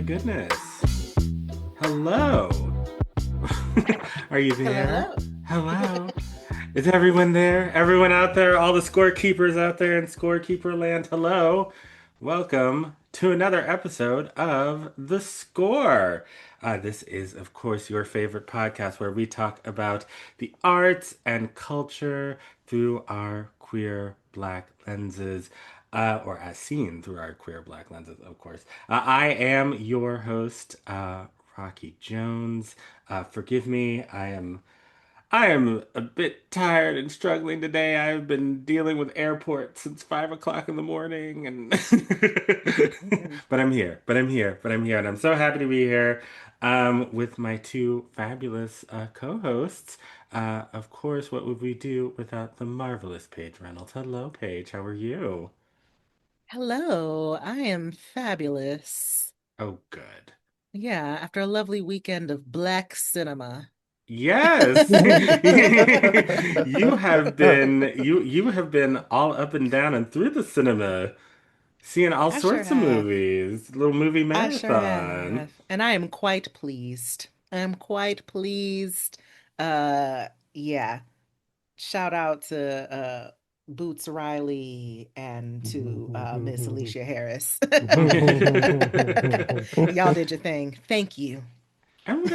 goodness. Hello. Are you there? Hello. Hello. Is everyone there? Everyone out there, all the scorekeepers out there in scorekeeper land, hello. Welcome to another episode of The Score. This is, of course, your favorite podcast where we talk about the arts and culture through our queer black lenses, or as seen through our queer black lenses, of course. I am your host, Rocky Jones. Forgive me, I am a bit tired and struggling today. I've been dealing with airport since 5 o'clock in the morning, and Mm. but I'm here. And I'm so happy to be here with my two fabulous co-hosts. Of course, what would we do without the marvelous Paige Reynolds? Hello, Paige. How are you? Hello, I am fabulous. Oh, good. Yeah, after a lovely weekend of black cinema. Yes. You have been all up and down and through the cinema, seeing all I sure sorts of have. movies, little movie I sure marathon. have. And I am quite pleased. I am quite pleased. Uh, yeah. Shout out to Boots Riley and to Miss Alicia Harris. Y'all did your thing. Thank you. And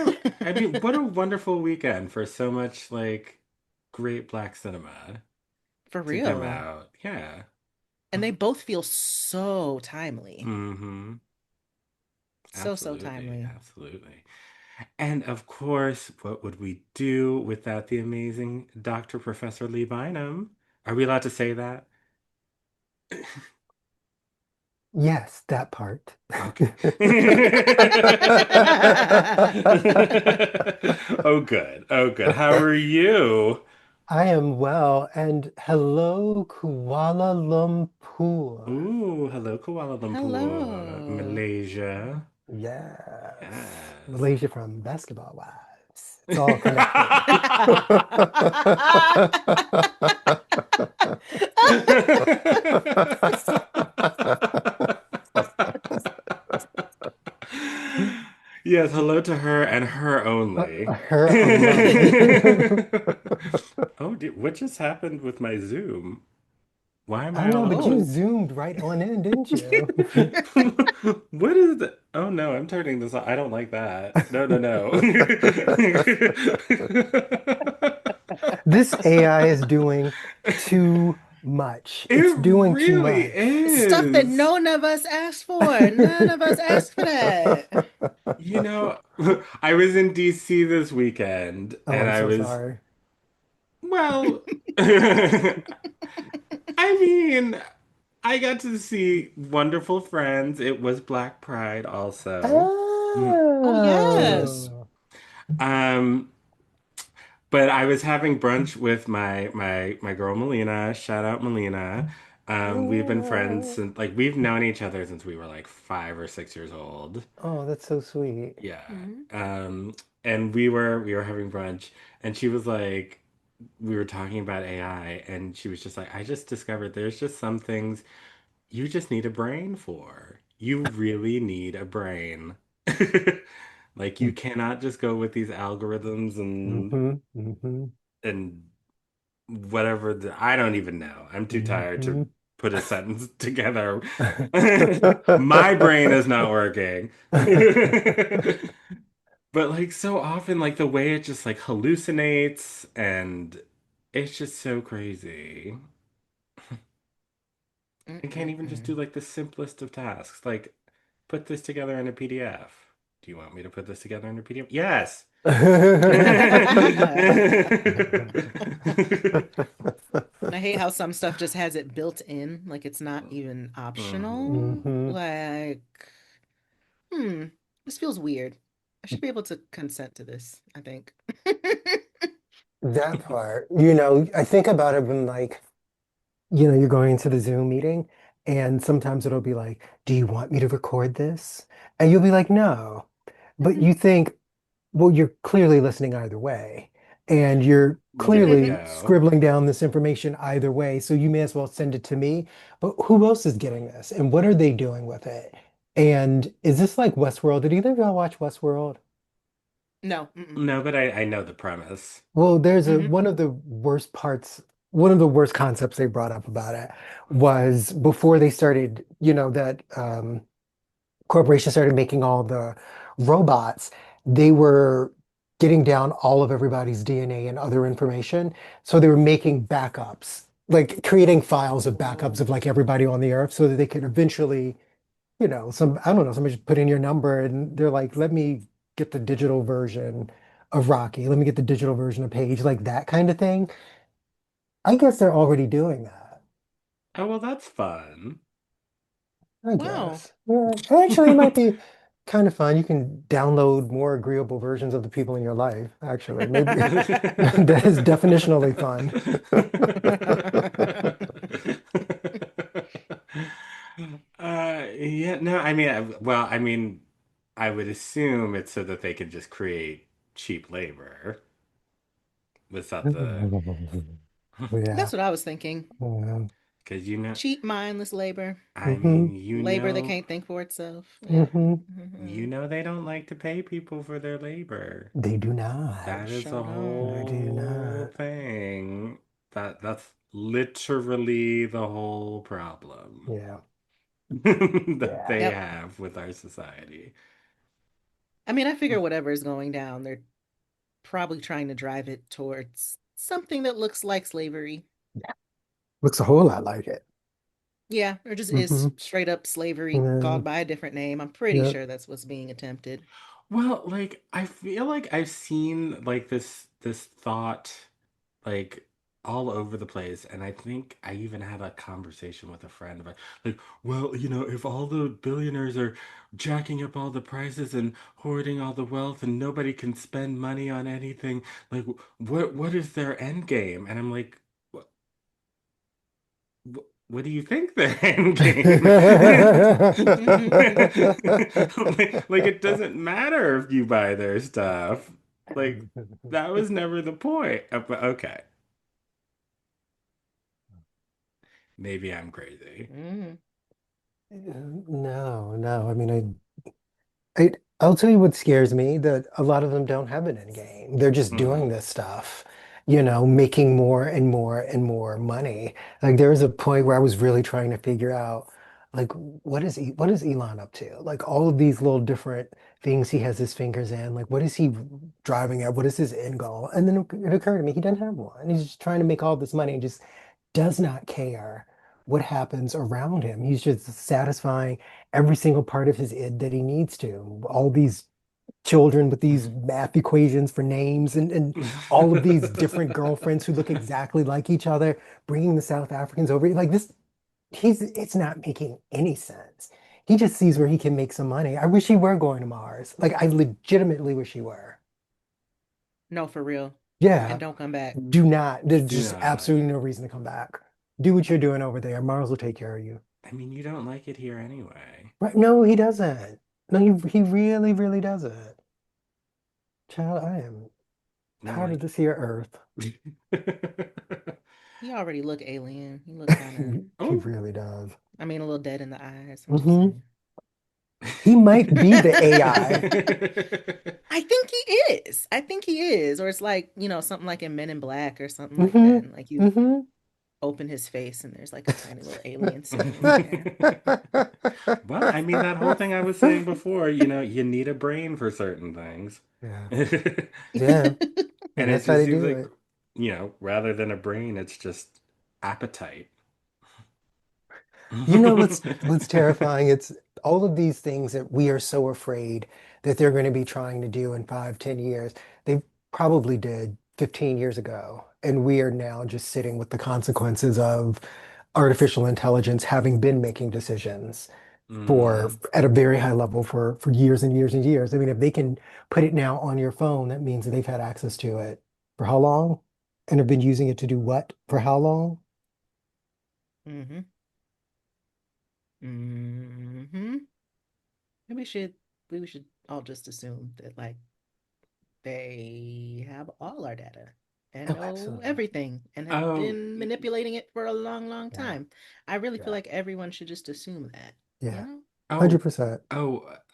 what a wonderful weekend for so much like great black cinema For to come real. out. Yeah. And they both feel so timely. Mm-hmm. So Absolutely. timely. Absolutely. And of course, what would we do without the amazing Dr. Professor Lee Bynum? Are we allowed to say that? Yes, that part. Okay. Oh, good. Oh, good. How are you? I am well, and hello, Kuala Lumpur. Ooh, hello, Kuala Lumpur, Hello. Malaysia. Yes, Yes. Malaysia from basketball wives. It's all connected. Yes, hello to her and her only. Her alone. Oh, what just happened with my Zoom? Why am I I don't know, all but you Oh. zoomed right on in, didn't you? What is that? Oh no, I'm turning this on. I don't like that. No, no, no. This AI is doing too much. It's It doing too really much. Stuff that is. none of us asked for. None of us asked for that. You know, I was in DC this weekend Oh, and I'm I so was, sorry. well, I mean, I got to see wonderful friends. It was Black Pride also. Mm. Oh, yes. Oh. Um, but I was having brunch with my girl Melina. Shout out Melina. We've been friends Oh, since like we've known each other since we were like 5 or 6 years old. oh, that's so sweet. Yeah. Mhm. Um, and we were having brunch, and she was like, we were talking about AI, and she was just like, I just discovered there's just some things you just need a brain for. You really need a brain. Like you cannot just go with these algorithms Mm-hmm, mm-hmm, and whatever I don't even know. I'm too tired to mm-hmm. put a sentence together. My brain is not working. But like so often like the way it just like hallucinates and it's just so crazy. It can't even just do Mm-mm-mm. like the simplest of tasks. Like put this together in a PDF. Do you want me to put this together in a PDF? Yes. And I hate how some stuff just has it built in, like it's not even optional. Mhm. hmm Like, hmm, this feels weird. I should be able to consent to this, I think. That part, I think about it when like, you're going into the Zoom meeting and sometimes it'll be like, do you want me to record this? And you'll be like, no. But you think, well, you're clearly listening either way. And you're There you clearly go. scribbling down this information either way. So you may as well send it to me. But who else is getting this? And what are they doing with it? And is this like Westworld? Did either of y'all watch Westworld? No. Mm-mm. No, but I know the premise. Well, there's a Hmm. one of the worst parts, one of the worst concepts they brought up about it was before they started, that corporations started making all the robots, they were getting down all of everybody's DNA and other information. So they were making backups, like creating files of backups of Oh. like everybody on the earth so that they could eventually, I don't know, somebody just put in your number and they're like, let me get the digital version of Rocky. Let me get the digital version of Paige, like that kind of thing. I guess they're already doing that. Oh, well, that's fun. I Wow. guess. Yeah. Actually, it might be kind of fun. You can download more agreeable versions of the people in your life, actually. Maybe that is definitionally fun. Yeah, no, I mean, well, I mean, I would assume it's so that they can just create cheap labor. Was that the, Yeah. That's what I was thinking. Yeah. because Cheap, mindless labor. I Hmm. mean, Labor that can't think for itself. Yeah. Hmm. Hmm. they don't like to pay people for their labor. They do not. That is a Sure don't. They do whole not. thing. That's literally the whole problem Yeah. that Yeah. they Yep. have with our society. I mean, I figure whatever is going down, they're probably trying to drive it towards something that looks like slavery. Looks a whole lot like it. Yeah, or just Hmm. is straight up slavery Yeah. called by a different name. I'm pretty Yeah. sure that's what's being attempted. Well, like I feel like I've seen like this thought like all over the place, and I think I even had a conversation with a friend about like, well, if all the billionaires are jacking up all the prices and hoarding all the wealth and nobody can spend money on anything, like what is their end game? And I'm like, what do you think the end game? Like it doesn't matter if you buy their stuff. Like that was never the point. But okay, maybe I'm crazy. Mm. No, no. I mean, I'll tell you what scares me, that a lot of them don't have an end game. They're just doing Hmm. this stuff, making more and more and more money. Like there was a point where I was really trying to figure out, like, what is Elon up to? Like all of these little different things he has his fingers in. Like what is he driving at? What is his end goal? And then it occurred to me he doesn't have one. He's just trying to make all this money and just does not care what happens around him. He's just satisfying every single part of his id that he needs to. All these children with these math equations for names and all of these different girlfriends who look exactly like each other, bringing the South Africans over. Like this, it's not making any sense. He just sees where he can make some money. I wish he were going to Mars. Like I legitimately wish he were. No, for real. Yeah, And don't come back. do not. There's Do just not. absolutely no reason to come back. Do what you're doing over there. Mars will take care of you. I mean, you don't like it here anyway. Right? No, he doesn't. No, he really, really doesn't. Child, I am No, tired of like this here Earth. He already look alien. He look kind of, He oh. really does. I mean, a little dead in the eyes. I'm just Hmm. saying. He might be the AI. I think he is. I think he is. Or it's like, something like in Men in Black or something like Hmm. that. And like you Hmm. open his face and there's like a tiny little alien sitting in there. Well, I mean, that whole thing I was saying before, you need a brain for certain things. Yeah, And yeah, and it that's how just they seems do like, it. rather than a brain, it's just appetite. You know what's terrifying? It's all of these things that we are so afraid that they're going to be trying to do in 5, 10 years. They probably did 15 years ago, and we are now just sitting with the consequences of artificial intelligence having been making decisions for Mm. at a very high level for years and years and years. I mean, if they can put it now on your phone, that means that they've had access to it for how long? And have been using it to do what for how long? Hmm. Hmm. Maybe we should all just assume that like they have all our data and Oh, know absolutely. everything and have Oh, been manipulating it for a long, long Yeah, time. I really feel yeah, like everyone should just assume that, you yeah. know? Oh, 100%.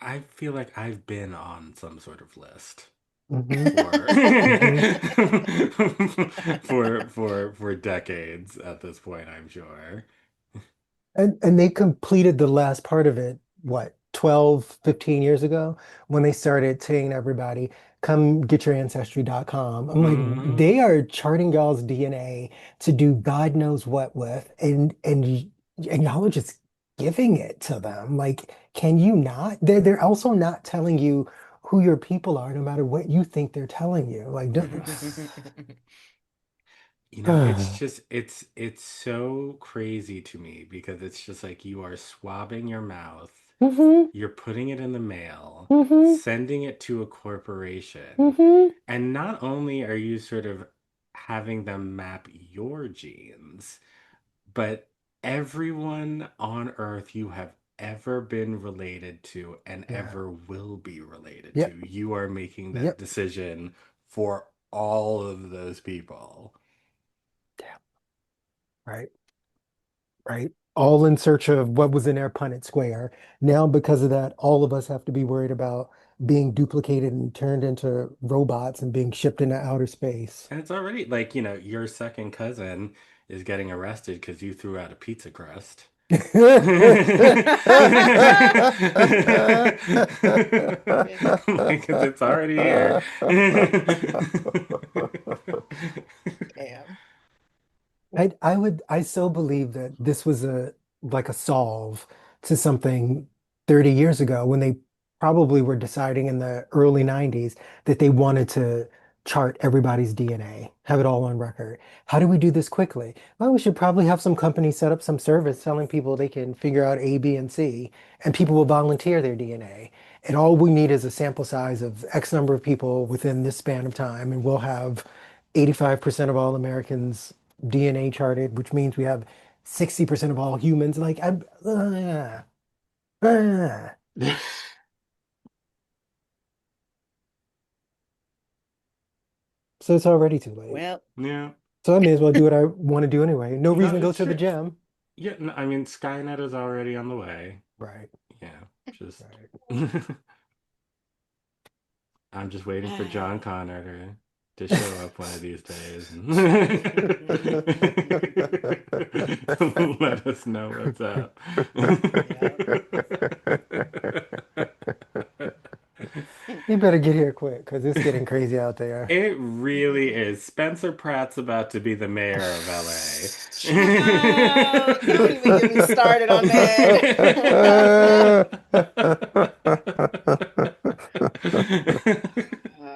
I feel like I've been on some sort of list Hmm. for Hmm. for decades at this point, I'm sure. And they completed the last part of it, what, 12, 15 years ago, when they started saying to everybody, come get your ancestry.com. I'm like, Hmm. they are charting y'all's DNA to do God knows what with, and y'all are just giving it to them. Like, can you not? They're also not telling you who your people are, no matter what you think they're telling you. Like, You know, it's just it's so crazy to me because it's just like you are swabbing your mouth, hmm. you're putting it in the mail, Hmm. sending it to a corporation, Hmm. and not only are you sort of having them map your genes, but everyone on Earth you have ever been related to and Yeah. ever will be related to, Yep. you are making that Yep. decision for all of those people. Yeah. Right. Right. All in search of what was in their Punnett Square. Now, because of that, all of us have to be worried about being duplicated and turned into robots and being shipped into outer space. And it's already like, your second cousin is getting arrested because you threw out a pizza crust. Because it's already here. Damn. I so believe that this was like a solve to something 30 years ago when they probably were deciding in the early 90s that they wanted to chart everybody's DNA, have it all on record. How do we do this quickly? Well, we should probably have some company set up some service telling people they can figure out A, B, and C, and people will volunteer their DNA. And all we need is a sample size of X number of people within this span of time, and we'll have 85% of all Americans DNA charted, which means we have 60% of all humans. Like, uh. So it's already too late. Well, Yeah. So I may as well do what I want to do anyway. No No, reason to go it's to the true. gym. Yeah, no, I mean, Skynet is already on the way. Right, Yeah, just right. I'm just waiting for John Connor to show up one of these days and let us know what's up. yeah. You better get here quick because it's getting crazy out there. It really is. Spencer Pratt's about to be the mayor of LA. Child, don't even get me started on that.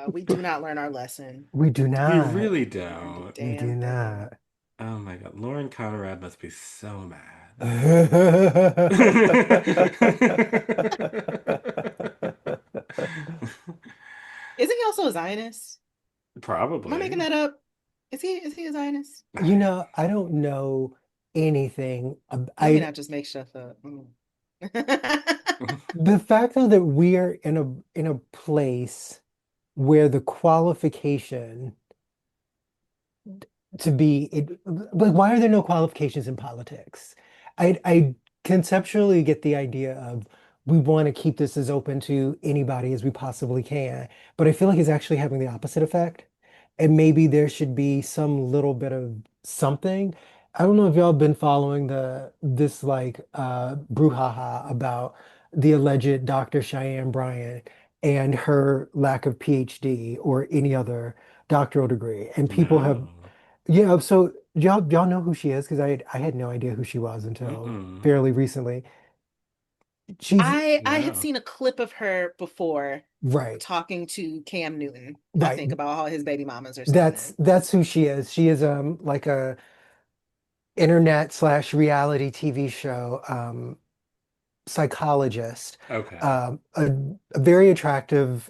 We do not learn our lesson. We do We not. really We didn't learn the don't. We do damn thing. not. Oh my God. Lauren Conrad must be so mad. Isn't he also a Zionist? Am I making Probably. that up? Is he a Zionist? I don't know anything. Let me not just make stuff up. The fact though that we are in a place where the qualification to be it, like why are there no qualifications in politics? I conceptually get the idea of we want to keep this as open to anybody as we possibly can, but I feel like it's actually having the opposite effect. And maybe there should be some little bit of something. I don't know if y'all been following this like brouhaha about the alleged Dr. Cheyenne Bryant and her lack of PhD or any other doctoral degree. And people have No. yeah, so y'all know who she is because I had no idea who she was until Mm-mm. fairly recently. She's I had No. seen a clip of her before right, talking to Cam Newton, I right. think, about how his baby mamas or something. That's who she is. She is like a internet slash reality TV show psychologist, Okay. a very attractive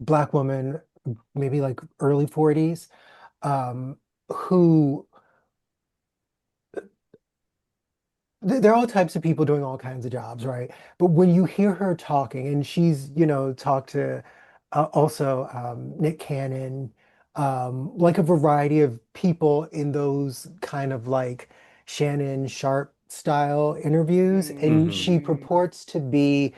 black woman, maybe like early 40s, who there are all types of people doing all kinds of jobs, right? But when you hear her talking, and she's, talked to also Nick Cannon, like a variety of people in those kind of like Shannon Sharp style interviews, and she Mm-hmm. purports to be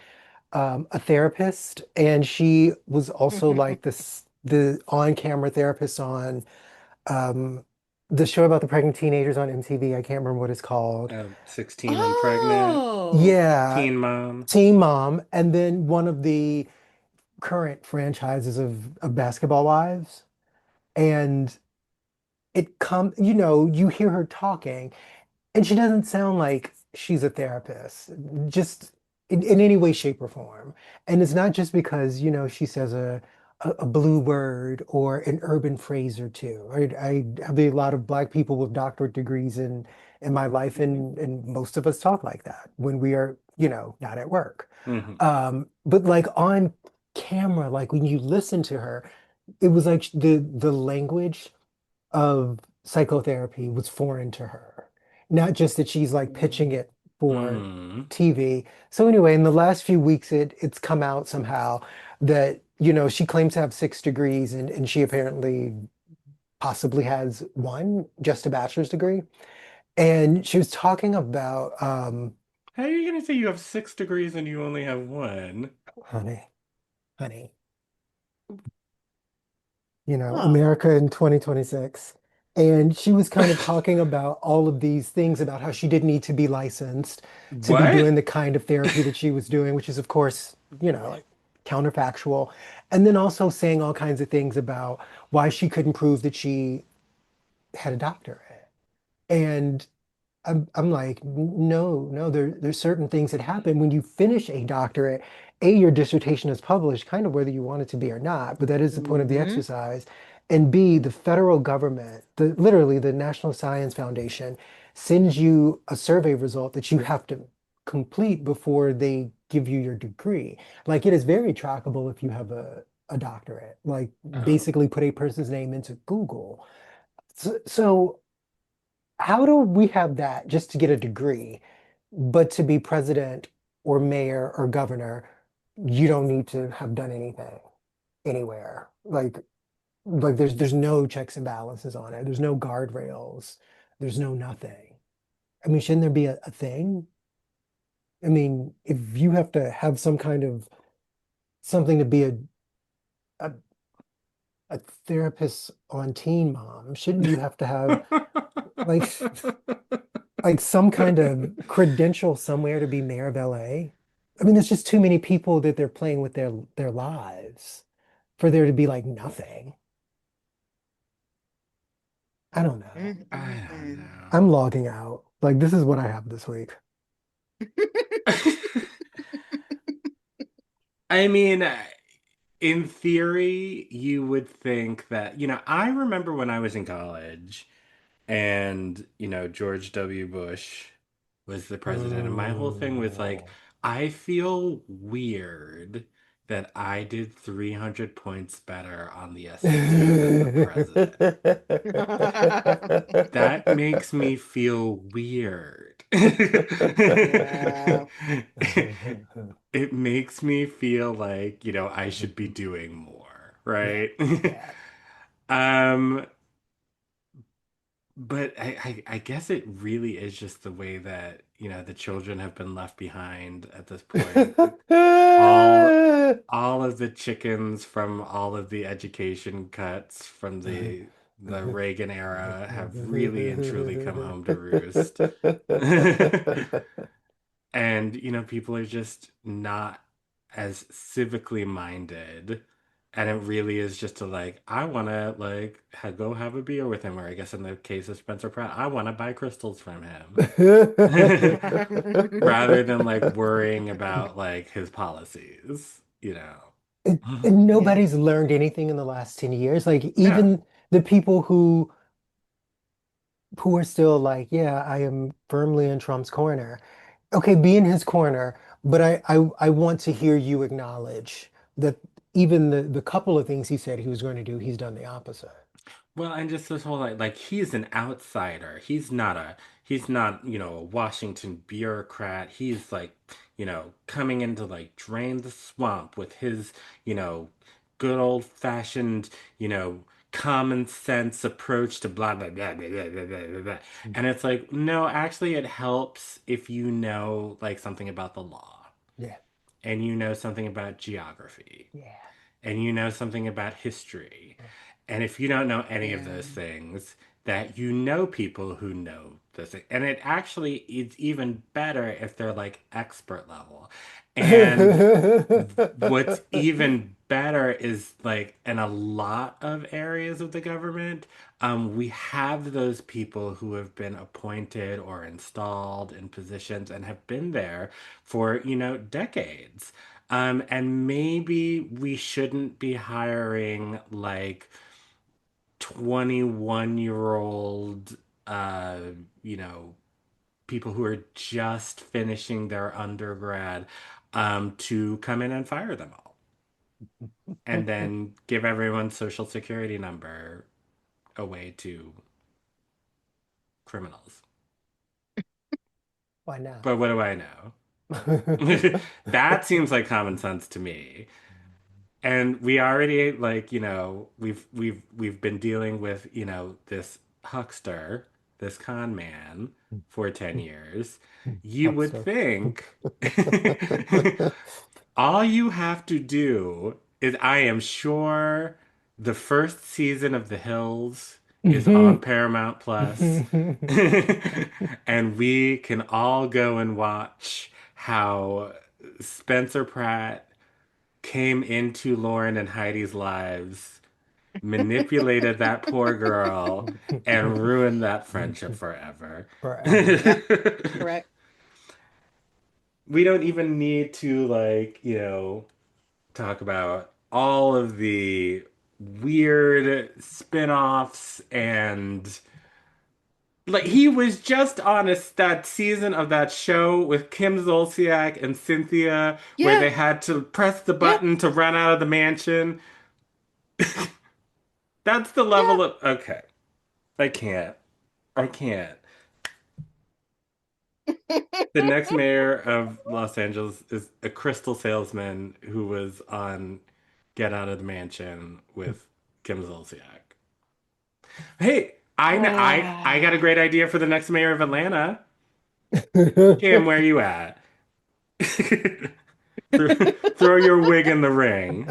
a therapist, and she was also like this the on-camera therapist on um, the show about the pregnant teenagers on MTV. I can't remember what it's called. 16 and pregnant, Oh. Yeah, Teen Mom. Teen Mom, and then one of the current franchises of Basketball Wives. And you hear her talking, and she doesn't sound like she's a therapist, just in any way, shape, or form. And it's not just because, she says a blue word or an urban phrase or two. I have a lot of Black people with doctorate degrees in my life, and most of us talk like that when we are, not at work. Hmm. But like on camera, like when you listen to her, it was like the language of psychotherapy was foreign to her. Not just that she's like pitching it for Mm. TV. So anyway, in the last few weeks, it's come out somehow that, she claims to have 6 degrees, and she apparently possibly has one, just a bachelor's degree. And she was talking about, How are you gonna say you have 6 degrees and you only have one? honey, honey, Huh. America in 2026. And she was kind of talking about all of these things about how she didn't need to be licensed to be What? doing the kind of therapy that she was doing, which is, of course, like counterfactual. And then also saying all kinds of things about why she couldn't prove that she had a doctorate. And I'm like, no, no, there's certain things that happen when you finish a doctorate. A, your dissertation is published, kind of whether you want it to be or not, but that is the point of the Hmm. exercise. And B, the federal government, literally the National Science Foundation, sends you a survey result that you have to complete before they give you your degree. Like it is very trackable if you have a doctorate. Like Oh. basically put a person's name into Google. So how do we have that just to get a degree, but to be president or mayor or governor, you don't need to have done anything anywhere. Like there's no checks and balances on it. There's no guardrails. There's no nothing. I mean, shouldn't there be a thing? I mean, if you have to have some kind of something to be a, a therapist on Teen Mom, shouldn't you have to have like like some kind of credential somewhere to be mayor of LA? I mean, there's just too many people that they're playing with their lives for there to be like nothing. I don't know. I don't Mm-mm-mm. I'm logging out. Like this is what I have this week. know. I mean, in theory, you would think that, I remember when I was in college and, George W. Bush was the president, and my whole thing was like, Oh. I feel weird that I did 300 points better on the SAT than the president. That makes me feel weird. Yeah. It makes me feel like, I should be doing more, Yeah, right? yeah. Um, but I guess it really is just the way that, the children have been left behind at this point. All of the chickens from all of the education cuts from the Reagan era have really and truly come home to roost. And, people are just not as civically minded. And it really is just to like, I want to like go have a beer with him, or I guess in the case of Spencer Pratt, I want to buy crystals from him. Rather than like worrying about like his policies. And, and Yeah. nobody's learned anything in the last 10 years. Like No. even the people who are still like, yeah, I am firmly in Trump's corner. Okay, be in his corner, but I want to hear you acknowledge that even the couple of things he said he was going to do, he's done the opposite. Well, and just this whole like he's an outsider. He's not, a Washington bureaucrat. He's like, coming in to like drain the swamp with his, good old fashioned, common sense approach to blah blah blah blah blah blah blah blah. Blah. And it's like, no, actually it helps if you know like something about the law Yeah. and you know something about geography Yeah. and you know something about history. And if you don't know any of Yeah. those things, that you know people who know those things. And it actually is even better if they're like expert level. And what's even better is like in a lot of areas of the government, we have those people who have been appointed or installed in positions and have been there for, decades. And maybe we shouldn't be hiring like 21-year-old, uh, you know, people who are just finishing their undergrad, to come in and fire them all and then give everyone's social security number away to criminals. Why not? But what do I know? That seems like common sense to me. And we already like, we've been dealing with, this huckster, this con man for 10 years. You would Huckster. think all you have to do is I am sure the first season of The Hills is on Paramount Plus. And we can all go and watch how Spencer Pratt came into Lauren and Heidi's lives, manipulated that poor girl, and ruined that friendship forever. Forever. Yep. Correct. We don't even need to, like, talk about all of the weird spin-offs and like he was just on that season of that show with Kim Zolciak and Cynthia where Yeah. they had to press the Yeah. button to run out of the mansion. That's the Yeah. level of okay. I can't. I can't. The next mayor of Los Angeles is a crystal salesman who was on Get Out of the Mansion with Kim Zolciak. Hey, I got a great idea for the next mayor of Atlanta. Kim, where you at? throw, throw your wig in the ring.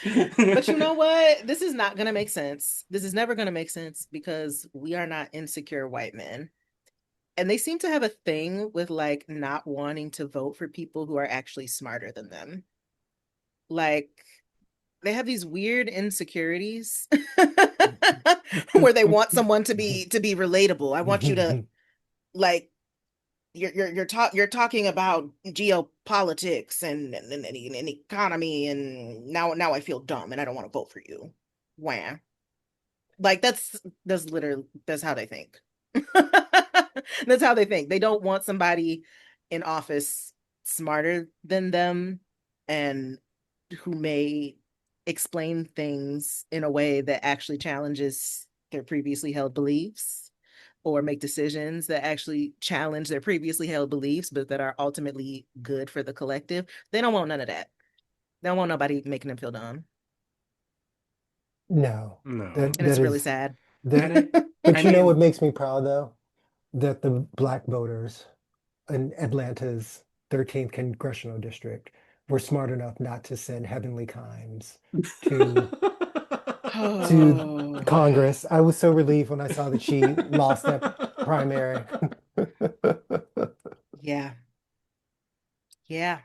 But you know what? This is not going to make sense. This is never going to make sense because we are not insecure white men. And they seem to have a thing with like not wanting to vote for people who are actually smarter than them. Like they have these weird insecurities where they want someone to be relatable. I want you to like you're talking about geopolitics and economy and now I feel dumb and I don't want to vote for you. Wah. Like that's literally that's how they think. That's how they think. They don't want somebody in office smarter than them and who may explain things in a way that actually challenges their previously held beliefs or make decisions that actually challenge their previously held beliefs, but that are ultimately good for the collective. They don't want none of that. They don't want nobody making them feel dumb. No, No. that And it's that really is sad. that. And I But you know what mean, makes me proud though? That the black voters in Atlanta's 13th congressional district were smart enough not to send Heavenly Kimes to to Oh, Congress. I was so relieved when I saw that she lost that primary. yeah. Yeah.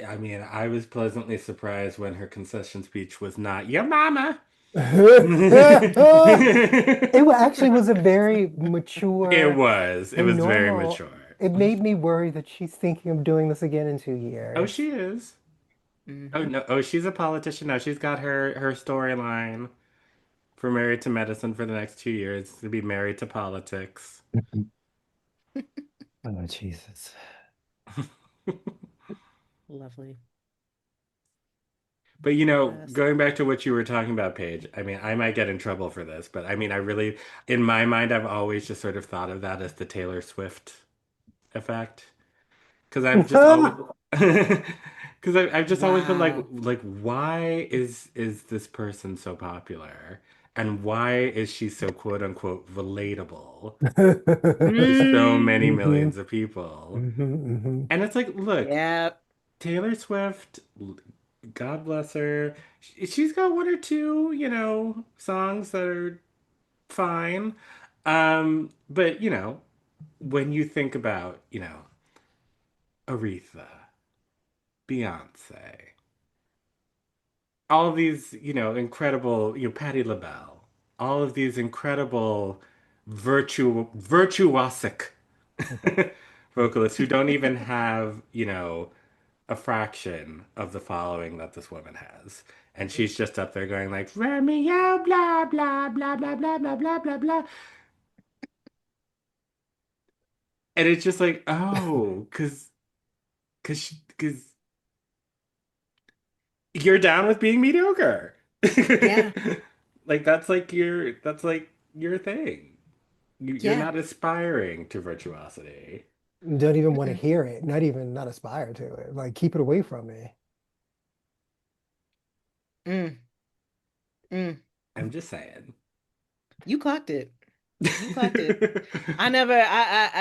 I mean, I was pleasantly surprised when her concession speech was not your mama. Actually was a very mature It and was very normal. mature. It made me worry that she's thinking of doing this again in two Oh, years. she is. Oh Hmm. no. Oh, she's a politician now. She's got her storyline for Married to Medicine for the next 2 years to be married to politics. Oh, Jesus. Lovely. But Just going back to what you were talking about, Paige, I mean, I might get in trouble for this, but I mean, in my mind, I've always just sort of thought of that as the Taylor Swift effect. Because I've just always, Because I've just always been Wow. like, why is this person so popular? And why is she so quote unquote relatable to so many Mm, hmm millions of people? hmm And it's like, look, yeah. Taylor Swift, God bless her, she's got one or two, songs that are fine. But when you think about, Aretha, Beyonce, all of these, incredible, Patti LaBelle, all of these incredible virtuosic vocalists who don't even have, a fraction of the following that this woman has. And she's just up there going like, Romeo, blah, blah, blah, blah, blah, blah, blah, blah, blah. And it's just like, oh, because you're down with being mediocre. Yeah. Like that's like your thing. You're Yeah. not aspiring to virtuosity. Don't even want to Mm-mm. hear it, not even not aspire to it. Like keep it away from me. Mm, mm. I'm just saying. You clocked it. You clocked it. I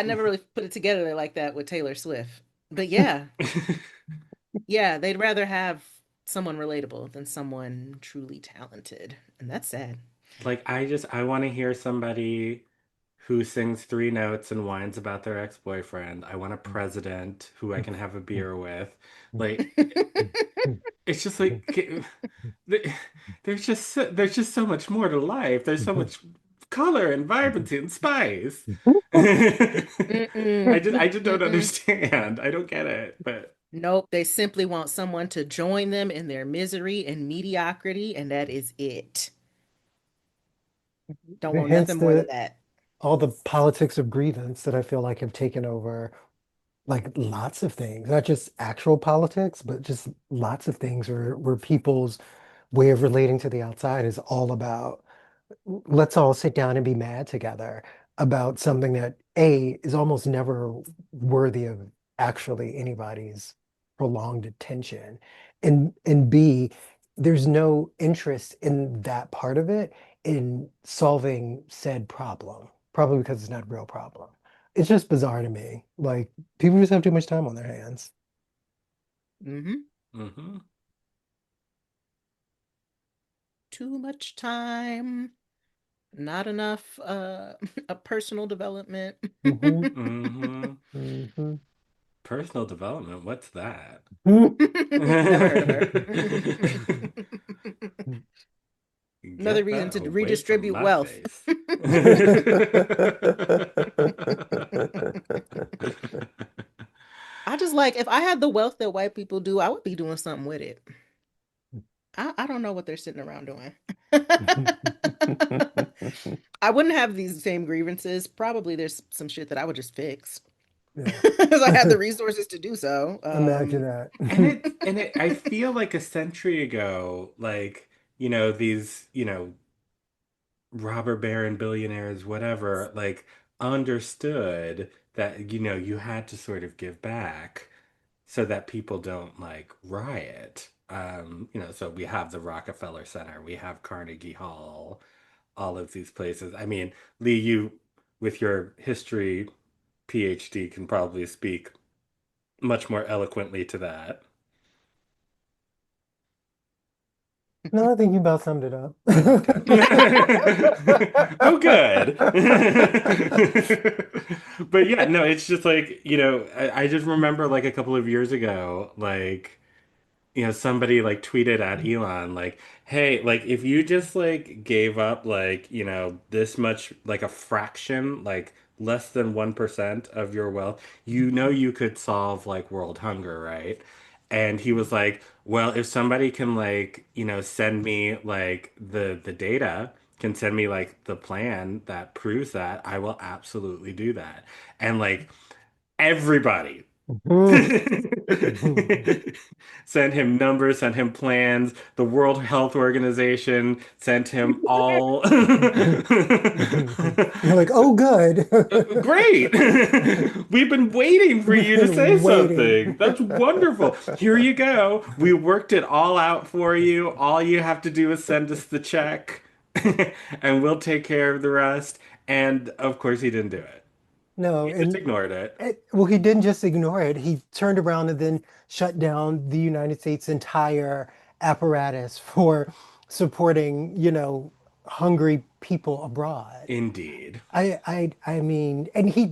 never really put it together like that with Taylor Swift. But yeah, yeah, they'd rather have someone relatable than someone truly talented. And that's sad. Like I want to hear somebody who sings three notes and whines about their ex-boyfriend. I want a president who I can have a beer with. Like it's just like th- there's just so much more to life. There's so much color and vibrancy and spice. Mm-mm, I just don't mm-mm. understand. I don't get it. But Nope, they simply want someone to join them in their misery and mediocrity, and that is it. Don't want Hence nothing more than the that. all the politics of grievance that I feel like have taken over like lots of things, not just actual politics, but just lots of things where people's way of relating to the outside is all about let's all sit down and be mad together about something that A is almost never worthy of actually anybody's prolonged attention. And B, there's no interest in that part of it in solving said problem, probably because it's not a real problem. It's just bizarre to me. Like people just have too much time on their hands. Hmm. hmm Too much time, not enough a personal development. hmm hmm hmm Personal development, what's that? Never heard of her. Another Get reason that to away from redistribute my wealth. face. I just like if I had the wealth that white people do, I would be doing something with it. I don't know what they're sitting around doing. I wouldn't have these same grievances. Probably there's some shit that I would just fix Yeah. because I had the resources to do so. Imagine that. And I feel like a century ago, like, these, robber baron billionaires, whatever, like understood that, you had to sort of give back so that people don't like riot. So we have the Rockefeller Center, we have Carnegie Hall, all of these places. I mean, Lee, you with your history PhD can probably speak much more eloquently to that. No, I think you about summed it up. Oh, okay. Oh, good. But yeah, no, it's just like, I just remember like a couple of years ago, like, somebody like tweeted at Elon, like, hey, like, if you just like gave up like, this much, like a fraction, like less than 1% of your wealth, you could solve like world hunger, right? And he was like, well, if somebody can like, send me like the data, can send me like the plan that proves that, I will absolutely do that. And like everybody Sent him numbers, sent him plans. The World Health Organization sent him all. You're like, oh, good. Great. We've been waiting for We've you to say been waiting. something. That's wonderful. Here you go. We worked it all out for you. All you have to do is send us the check, and we'll take care of the rest. And of course, he didn't do it. No, He just and ignored it. well, he didn't just ignore it. He turned around and then shut down the United States' entire apparatus for supporting, hungry people abroad. Indeed. I mean, and he's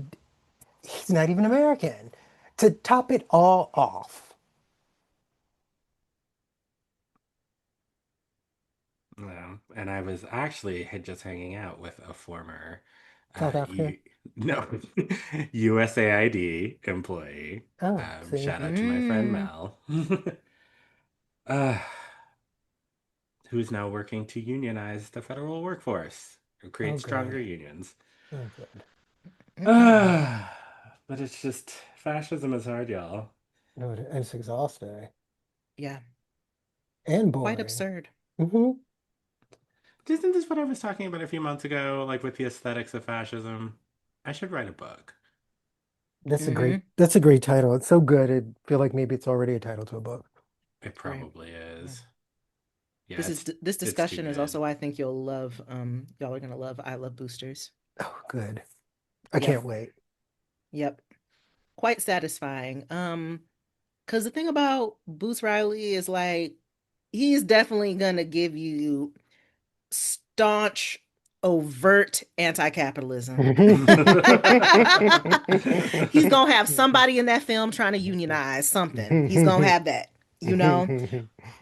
not even American. To top it all off, And I was actually had just hanging out with a former, South Africa. U no, USAID employee. Oh, see. Shout out to my friend Mm. Mel, uh, who's now working to unionize the federal workforce or Oh, create good. stronger unions. Oh, good. Mm. But it's just fascism is hard, y'all. No, it's exhausting Yeah, and quite boring. absurd. Hmm. Isn't this what I was talking about a few months ago, like with the aesthetics of fascism? I should write a book. Hmm. That's a great title. It's so good. I feel like maybe it's already a title to a book. It Right. probably Yeah. is. Yeah, This it's too discussion is good. also why I think you'll love y'all are gonna love I Love Boosters. Oh, good. I Yep. can't wait. Yep. Quite satisfying. Because the thing about Boots Riley is like he's definitely gonna give you staunch, overt anti-capitalism. He's gonna have somebody in that film trying to unionize something. He's gonna have that, you know?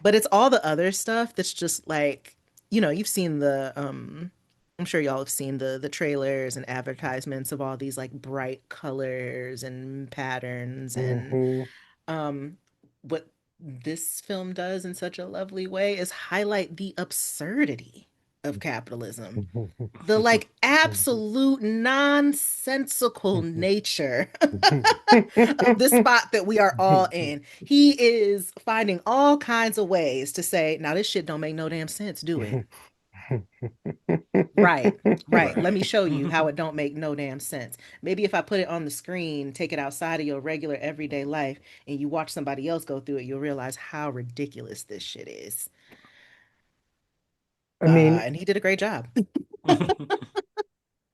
But it's all the other stuff that's just like, you've seen I'm sure y'all have seen the trailers and advertisements of all these like bright colors and patterns and Mhm. um what this film does in such a lovely way is highlight the absurdity of capitalism. The like absolute nonsensical nature of this spot that we are all in. He is finding all kinds of ways to say, now this shit don't make no damn sense, do it? Right, right. Let me Right. show you how it don't make no damn sense. Maybe if I put it on the screen, take it outside of your regular everyday life, and you watch somebody else go through it, you'll realize how ridiculous this shit is. I mean, And he did a great job.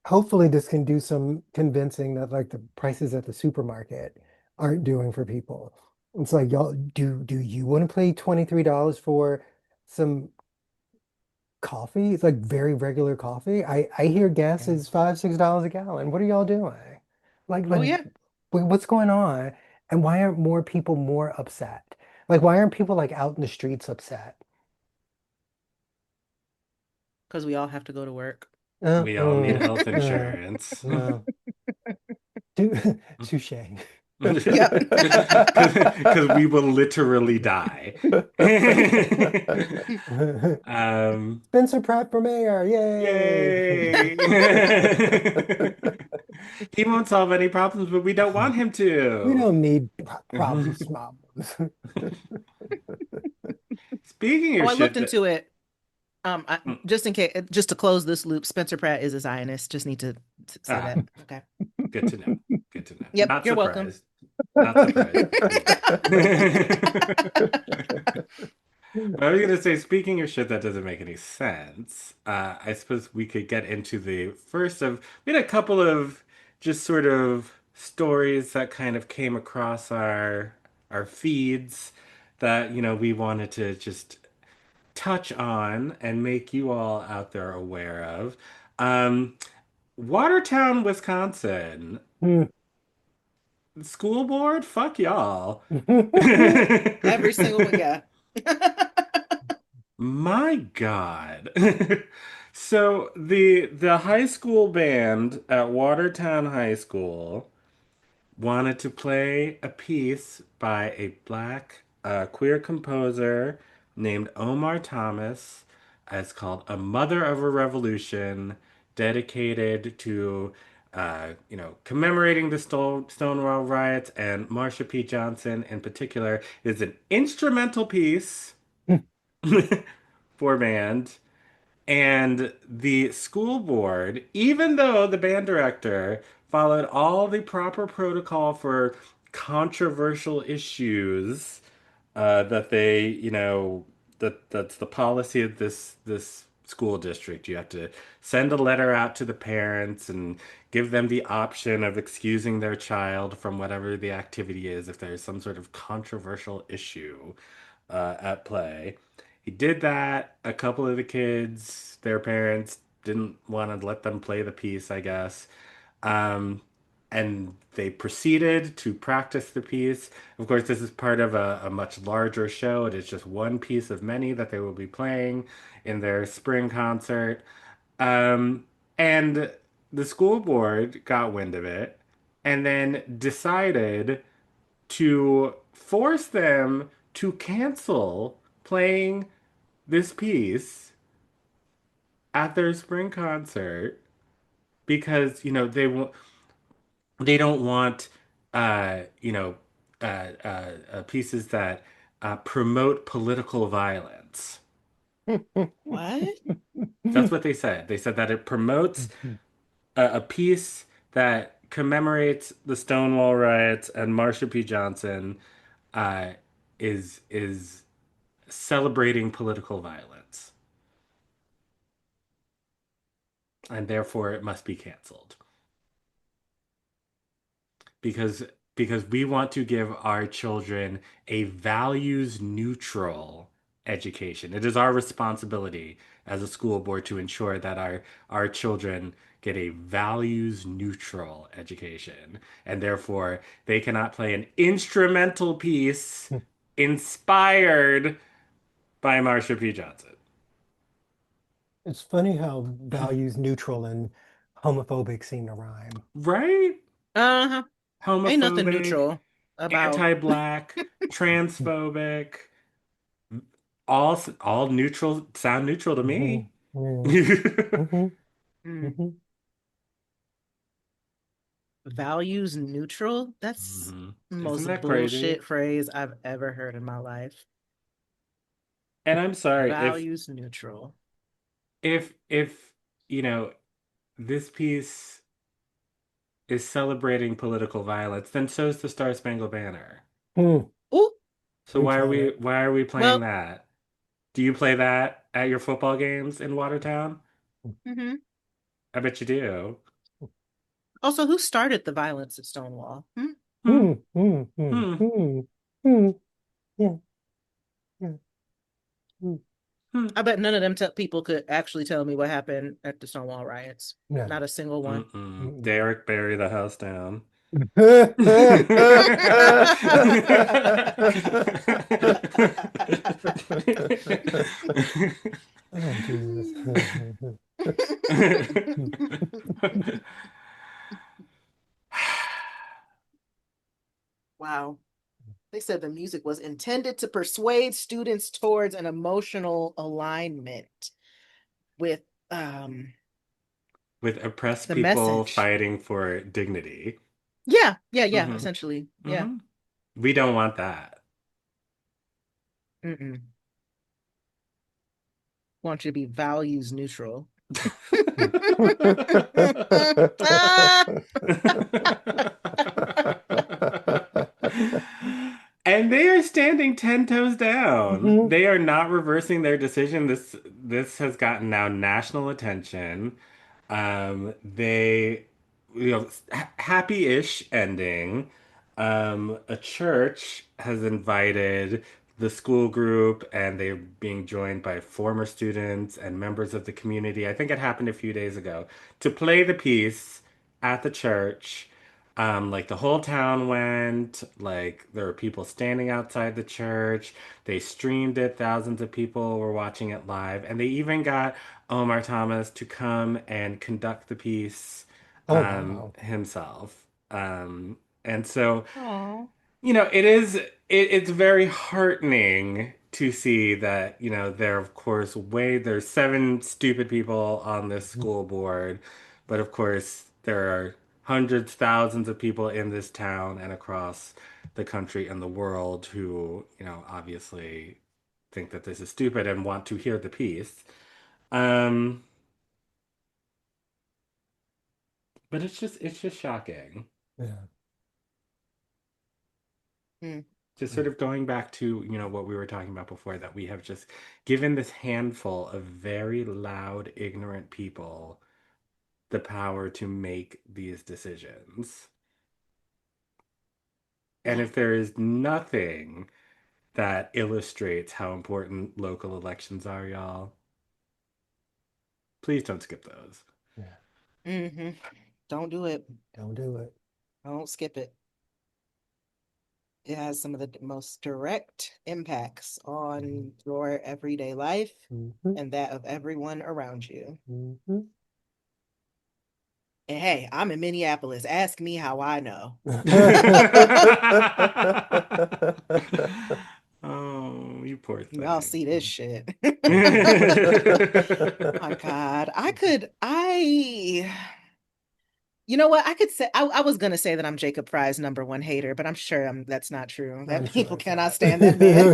hopefully this can do some convincing that like the prices at the supermarket aren't doing for people. It's like, y'all, do you want to pay $23 for some coffee? It's like very regular coffee. I hear gas Yeah. is $5, $6 a gallon. What are y'all doing? Oh, Like, yeah. what's going on? And why aren't more people more upset? Like, why aren't people like out in the streets upset? Because we all have to go to work. We all need health Uh, insurance. no. Touche. Yep. Because we will literally die. Um, Spencer Pratt for mayor. Yay. Yay! He won't solve any problems, but we don't want him We to. don't need problems, problems. Speaking Oh, of I looked shit that into it. Just in case, just to close this loop, Spencer Pratt is a Zionist. Just need to say ah, that. Okay. good to know. Good to know. Yep, Not you're welcome. surprised. Not surprised. But I was gonna say, speaking of shit that doesn't make any sense, I suppose we could get into the first of we had a couple of just sort of stories that kind of came across our feeds that, we wanted to just touch on and make you all out there aware of. Um, Watertown, Wisconsin. Hmm. School board? Fuck y'all. Every single one, yeah. My God. So the high school band at Watertown High School wanted to play a piece by a black queer composer named Omar Thomas. It's called A Mother of a Revolution, dedicated to commemorating the Stonewall riots, and Marsha P. Johnson in particular is an instrumental piece for band. And the school board, even though the band director followed all the proper protocol for controversial issues, that they, that's the policy of this school district. You have to send a letter out to the parents and give them the option of excusing their child from whatever the activity is if there's some sort of controversial issue at play. He did that. A couple of the kids, their parents didn't want to let them play the piece, I guess. Um, and they proceeded to practice the piece. Of course, this is part of a much larger show. It is just one piece of many that they will be playing in their spring concert. Um, and the school board got wind of it and then decided to force them to cancel playing this piece at their spring concert because they don't want uh you know pieces that promote political violence. What? That's what they said. They said that it promotes a piece that commemorates the Stonewall riots and Marsha P. Johnson uh is celebrating political violence, and therefore it must be canceled. because because we want to give our children a values neutral education. It is our responsibility as a school board to ensure that our children get a values neutral education, and therefore they cannot play an instrumental piece inspired by Marsha P. Johnson. It's funny how values neutral and homophobic seem to rhyme. Right? Uh-huh. Ain't nothing Homophobic, neutral about anti-black, transphobic, all neutral sound neutral to Mhm. me. Yeah. Mhm. mm, Mhm. values neutral. That's Mhm. the Isn't most that crazy? bullshit phrase I've ever heard in my life. And I'm sorry Values neutral. if you know this piece is celebrating political violence, then so is the Star Spangled Banner. Hmm. Ooh, So I'm trying it. why are we playing well, that? Do you play that at your football games in Watertown? hmm. I bet you do. Also, who started the violence at Stonewall? Hmm? Hmm. Hmm. Hmm. Hmm. Hmm. Hmm. Hmm. Yeah. Yeah. Hmm. Hmm. I bet none of them people could actually tell me what happened at the Stonewall riots. No. Not a single one. Mm-mm. Mm-mm. Derek, bury the house down. Oh, Jesus. Wow. They said the music was intended to persuade students towards an emotional alignment with um With oppressed the people message. fighting for dignity. Yeah, yeah, yeah, Hmm. essentially. Yeah. Hmm. We don't want that. Mm-mm. Want you to be values neutral. Ah! And they are standing 10 toes down. Mhm. They are not reversing their decision. This has gotten now national attention. They, happy-ish ending. A church has invited the school group, and they're being joined by former students and members of the community. I think it happened a few days ago to play the piece at the church. Like the whole town went, like there were people standing outside the church. They streamed it, thousands of people were watching it live, and they even got Omar Thomas to come and conduct the piece Oh, wow. himself. And so, Oh. it's very heartening to see that, there of course there's seven stupid people on this school board, but of course there are hundreds, thousands of people in this town and across the country and the world who, obviously think that this is stupid and want to hear the piece. Um, but it's just shocking. Yeah. Mm. Just sort of going back to, what we were talking about before, that we have just given this handful of very loud, ignorant people the power to make these decisions. And Yeah. if there is nothing that illustrates how important local elections are, y'all, please don't skip those. Yeah. Hmm. Don't do it. Don't do it. Don't skip it. It has some of the most direct impacts Mhm. on your everyday life Mhm. and that of everyone around you. Mhm. And hey, I'm in Minneapolis. Ask me how I know. Oh, you poor Y'all thing. see this shit. I My God. You know what? I could say I was gonna say that I'm Jacob Fry's number one hater, but I'm sure that's not true. That I'm sure people it's cannot not. stand that man.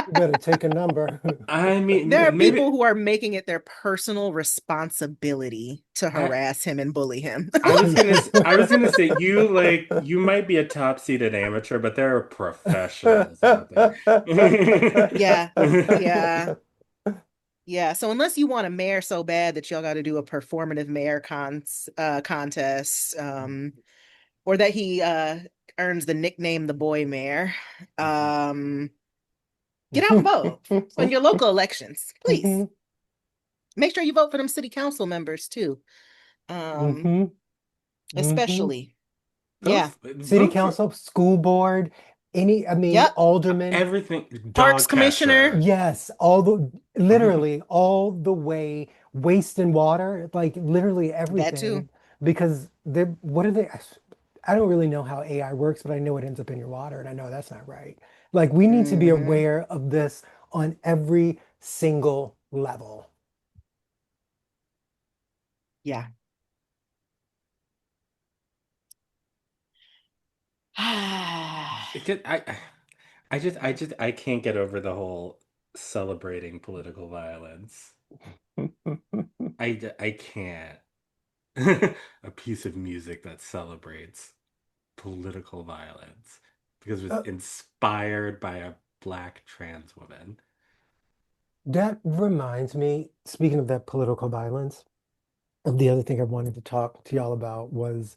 You better take a number. I There are mean, maybe people who are making it their personal responsibility to I harass him and bully him. I was gonna say you might be a top-seeded amateur, but there are professionals out there. Yeah, yeah, yeah. So unless you want a mayor so bad that y'all got to do a performative mayor contest, or that he earns the nickname the boy mayor, um, get out and vote in your local elections, please. Make sure you vote for them city council members too. Um, Mhm. Mhm. especially. Yeah. City Vote for council, school board, I mean, Yep. alderman. everything. Parks Dog commissioner. catcher. Yes, literally all the way, waste and water, like literally That too. everything. Because what are they? I don't really know how AI works, but I know it ends up in your water, and I know that's not right. Like we need to be Hmm. aware of this on every single level. Yeah. It just, I can't get over the whole celebrating political violence. I can't. A piece of music that celebrates political violence because it was Uh, inspired by a black trans woman. that reminds me, speaking of that political violence, of the other thing I wanted to talk to y'all about was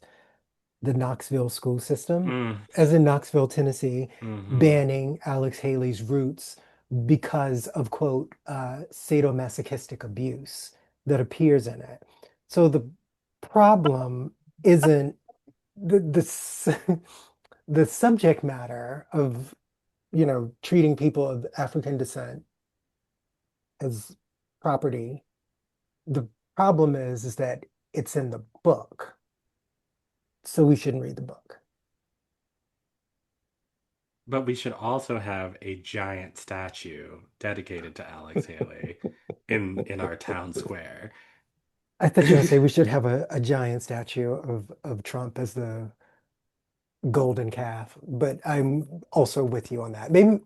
the Knoxville school system, Mm, as in Knoxville, Tennessee, hmm. banning Alex Haley's Roots because of, quote, sadomasochistic abuse that appears in it. So the problem isn't the subject matter of, treating people of African descent as property. The problem is that it's in the book, so we shouldn't read the book. But we should also have a giant statue dedicated to Alex Haley in our town square. I thought you were gonna say we should have a giant statue of Trump as the golden calf, but I'm also with you on that. Maybe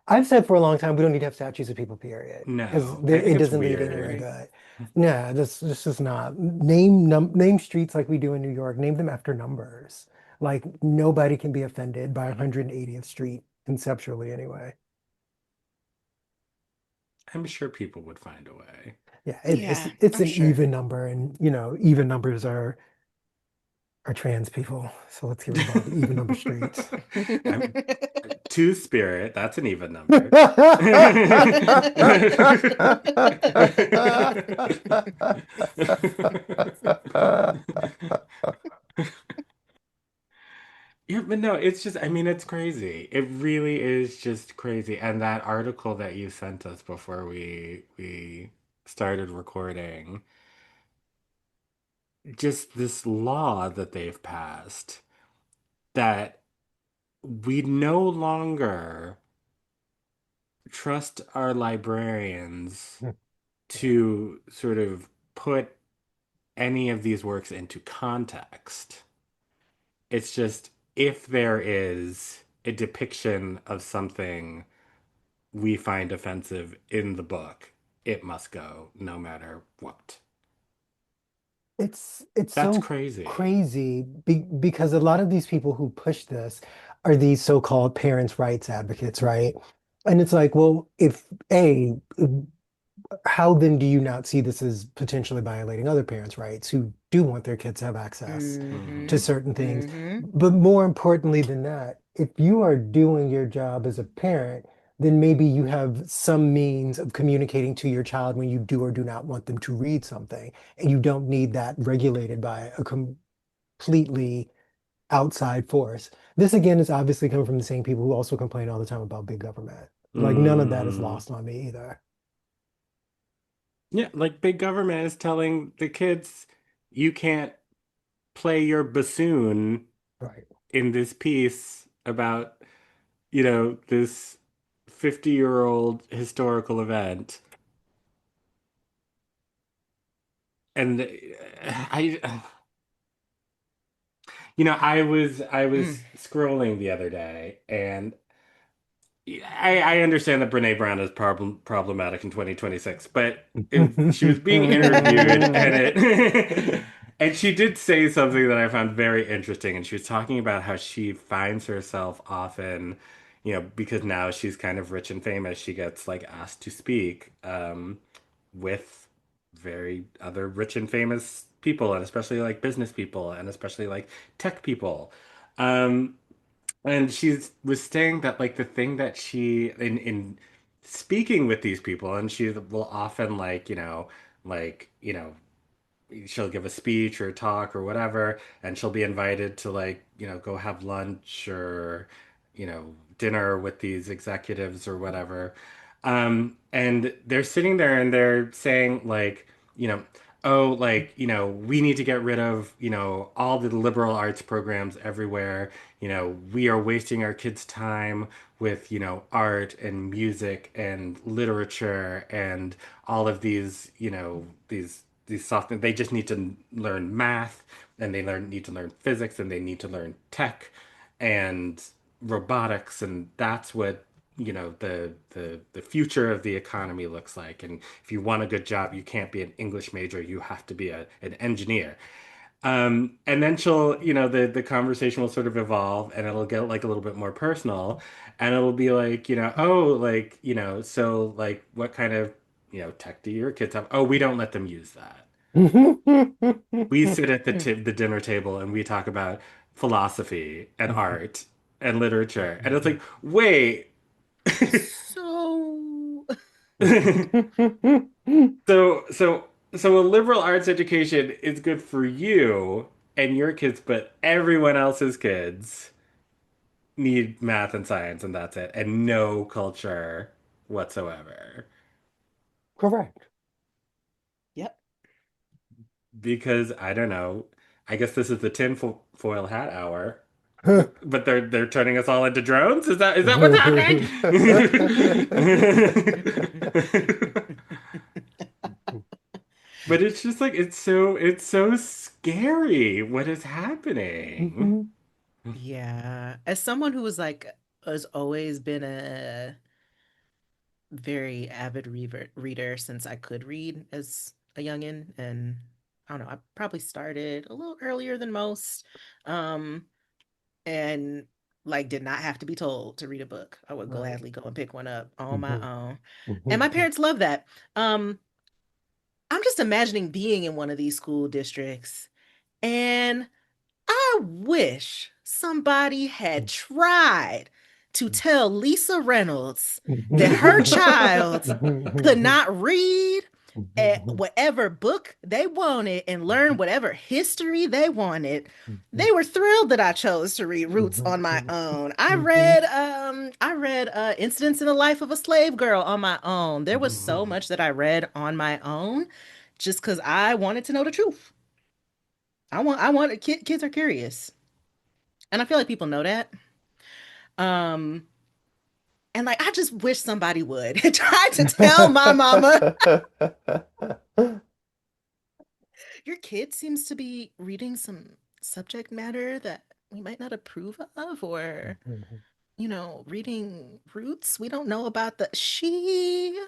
I've said for a long time we don't need to have statues of people, period, because No, I think it it's doesn't lead anywhere weird. good. No, this is not name streets like we do in New York. Name them after numbers. Like nobody can be offended by 180th Street conceptually anyway. I'm sure people would find a way. Yeah, Yeah, it's I'm an sure. even number, and even numbers are trans people. So let's get rid of all the even number streets. I'm two spirit, that's an even number. Yeah, but no, it's just, I mean, it's crazy. It really is just crazy. And that article that you sent us before we started recording, just this law that they've passed that we no longer trust our librarians Yeah. to sort of put any of these works into context. It's just if there is a depiction of something we find offensive in the book, it must go no matter what. It's That's so crazy. crazy because a lot of these people who push this are these so-called parents' rights advocates, right? And it's like, well, if A, how then do you not see this as potentially violating other parents' rights who do want their kids to have access to Mm-hmm. Hmm. certain things? Mm-hmm. But more importantly than that, if you are doing your job as a parent, then maybe you have some means of communicating to your child when you do or do not want them to read something. And you don't need that regulated by a completely outside force. This again is obviously coming from the same people who also complain all the time about big government. Like none of that is Mm. lost on me either. Yeah, like big government is telling the kids you can't play your bassoon Right. in this piece about, this 50-year-old historical event. And I was Mm. scrolling the other day, and I understand that Brene Brown is problematic in 2026, but she was being interviewed, and it and she did say something that I found very interesting, and she was talking about how she finds herself often, because now she's kind of rich and famous, she gets like asked to speak with very other rich and famous people, and especially like business people, and especially like tech people. Um, and she was saying that like the thing that she in speaking with these people, and she will often she'll give a speech or a talk or whatever, and she'll be invited to go have lunch or dinner with these executives or whatever. And they're sitting there and they're saying you know, oh, we need to get rid of, all the liberal arts programs everywhere. We are wasting our kids' time with, art and music and literature and all of these, these soft they just need to learn math, and need to learn physics, and they need to learn tech and robotics, and that's what the future of the economy looks like. And if you want a good job, you can't be an English major, you have to be an engineer. And then she'll, the conversation will sort of evolve, and it'll get like a little bit more personal, and it'll be like, oh, so like what kind of, tech do your kids have? Oh, we don't let them use that. We sit at the dinner table and we talk about philosophy and art and literature. And it's like, wait. So, So a liberal arts education is good for you and your kids, but everyone else's kids need math and science, and that's it, and no culture whatsoever. Correct. yep. Because I don't know, I guess this is the foil hat hour. But they're turning us all into drones? Is that what's happening? But it's just like it's so scary what is happening. Yeah. As someone who was like, has always been a very avid reader since I could read as a youngin, and I don't know, I probably started a little earlier than most. Um, and like did not have to be told to read a book. I would Right. gladly go and pick one up on my Mhm. own. And my Mhm. parents love that. I'm just imagining being in one of these school districts, and I wish somebody had tried to tell Lisa Reynolds that her child could not read whatever book they wanted and learn whatever history they wanted. They were thrilled that I chose to read Roots on my own. I read Incidents in the Life of a Slave Girl on my own. There was so much that I read on my own just because I wanted to know the truth. Kids are curious. And I feel like people know that. Um, and like I just wish somebody would try to tell my mama, your kid seems to be reading some subject matter that we might not approve of, or, Mhm. reading Roots. We don't know about the. She